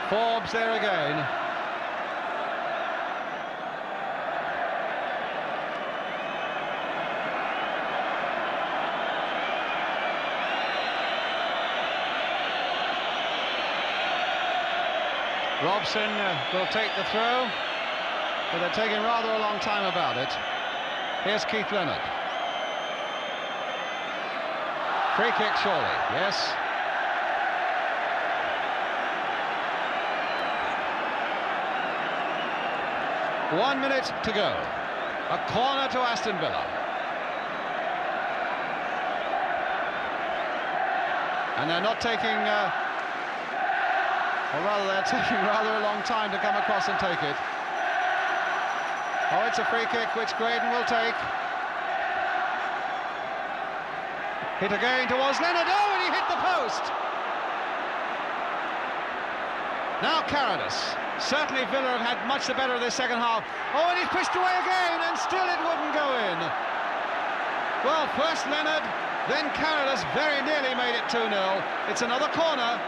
Forbes there again. Robson will take the throw, but they're taking rather a long time about it. Here's Keith Leonard. Free kick surely, yes. One minute to go. A corner to Aston Villa. And they're not taking... or rather, they're taking rather a long time to come across and take it. Oh, it's a free kick which Graydon will take. Hit again towards Leonard. Oh, and he hit the post. Now Carrodus. Certainly Villa have had much the better of this second half. Oh, and he's pushed away again, and still it wouldn't go in. Well, first Leonard, then Carrodus very nearly made it 2-0. It's another corner.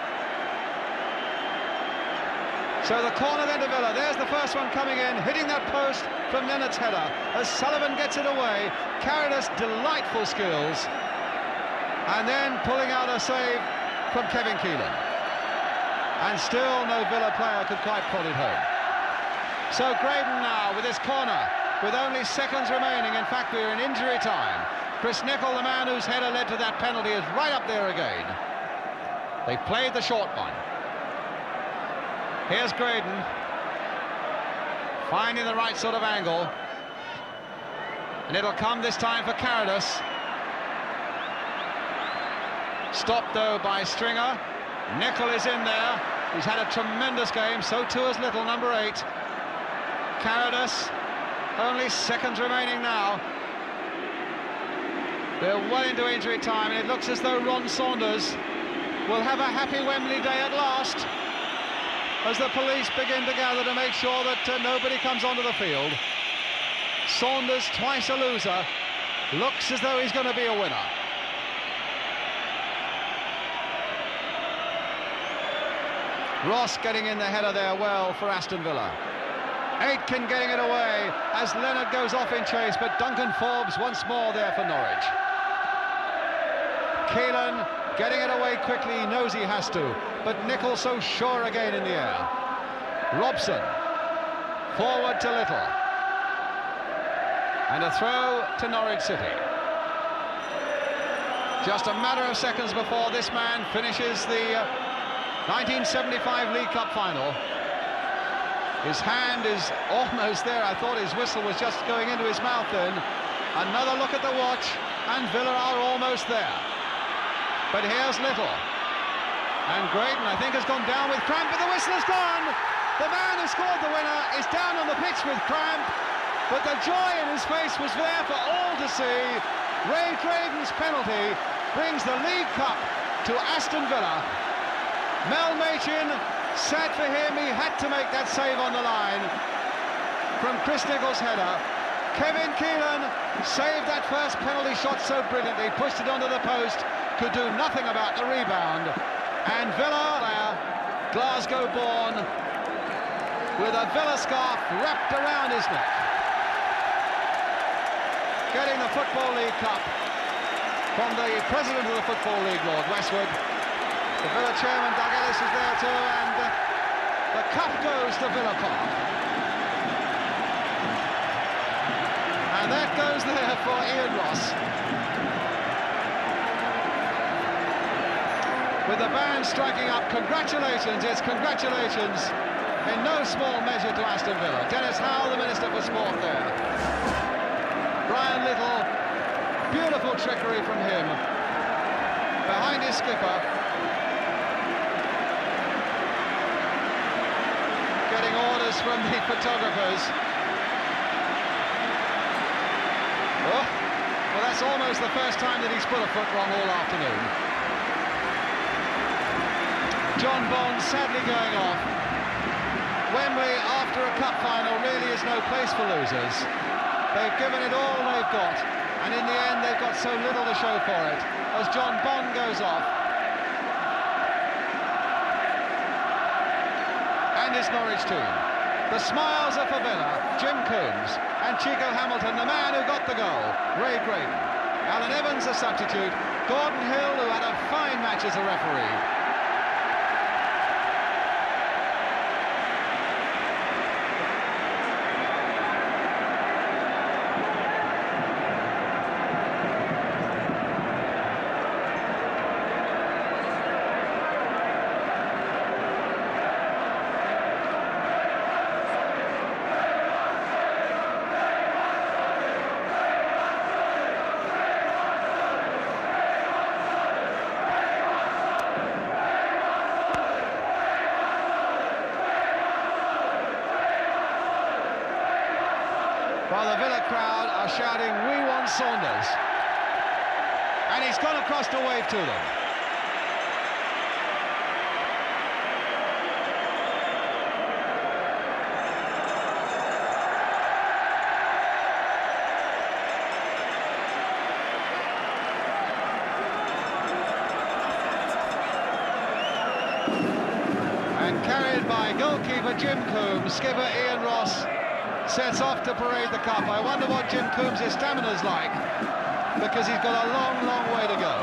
So the corner then to Villa. There's the first one coming in, hitting that post from Leonard's header. As Sullivan gets it away, Carrodus, delightful skills. And then pulling out a save from Keelan. And still no Villa player could quite pull it home. So Graydon now with his corner, with only seconds remaining. In fact, we're in injury time. Nicholl, the man whose header led to that penalty, is right up there again. They played the short one. Here's Graydon, finding the right sort of angle. And it'll come this time for Carrodus. Stopped, though, by Stringer. Nicholl is in there. He's had a tremendous game, so too has Little, number 8. Carrodus, only seconds remaining now. They're well into injury time, and it looks as though Ron Saunders will have a happy Wembley day at last, as the police begin to gather to make sure that nobody comes onto the field. Saunders, twice a loser, looks as though he's going to be a winner. Ross getting in the header there well for Aston Villa. Aitken getting it away as Leonard goes off in chase, but Duncan Forbes once more there for Norwich. Keelan getting it away quickly, he knows he has to, but Nicholl so sure again in the air. Robson, forward to Little. And a throw to Norwich City. Just a matter of seconds before this man finishes the 1975 League Cup final. His hand is almost there. I thought his whistle was just going into his mouth then. Another look at the watch, and Villa are almost there. But here's Little. And Graydon, I think, has gone down with cramp, but the whistle has gone. The man who scored the winner is down on the pitch with cramp, but the joy in his face was there for all to see. Ray Graydon's penalty brings the League Cup to Aston Villa. Mel Machin, sad for him, he had to make that save on the line from Nicholl's header. Keelan saved that first penalty shot so brilliantly, pushed it onto the post, could do nothing about the rebound. And Villa, Glasgow-born, with a Villa scarf wrapped around his neck, getting the Football League Cup from the president of the Football League, Lord Westwood. The Villa chairman, Doug Ellis, is there too, and the cup goes to Villa Park. And that goes there for Ian Ross. With the band striking up, congratulations, it's congratulations in no small measure to Aston Villa. Dennis Howe, the Minister for Sport there. Brian Little, beautiful trickery from him. Behind his skipper. Getting orders from the photographers. Oh, well, that's almost the first time that he's put a foot wrong all afternoon. John Bond sadly going off. Wembley, after a cup final, really is no place for losers. They've given it all they've got, and in the end they've got so little to show for it. As John Bond goes off, and his Norwich team. The smiles are for Villa, Jim Cumbes, and Chico Hamilton, the man who got the goal, Ray Graydon. Alan Evans, a substitute, Gordon Hill, who had a fine match as a referee. while the Villa crowd are shouting, "We want Saunders." And he's gone across to wave to them. And carried by goalkeeper Jim Cumbes, skipper Ian Ross sets off to parade the cup. I wonder what Jim Cumbes' stamina's like, because he's got a long, long way to go.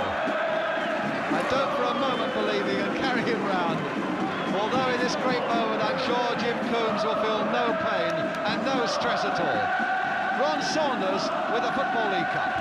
I don't for a moment believe he can carry him round. Although in this great moment, I'm sure Jim Cumbes will feel no pain and no stress at all. Ron Saunders with the Football League Cup.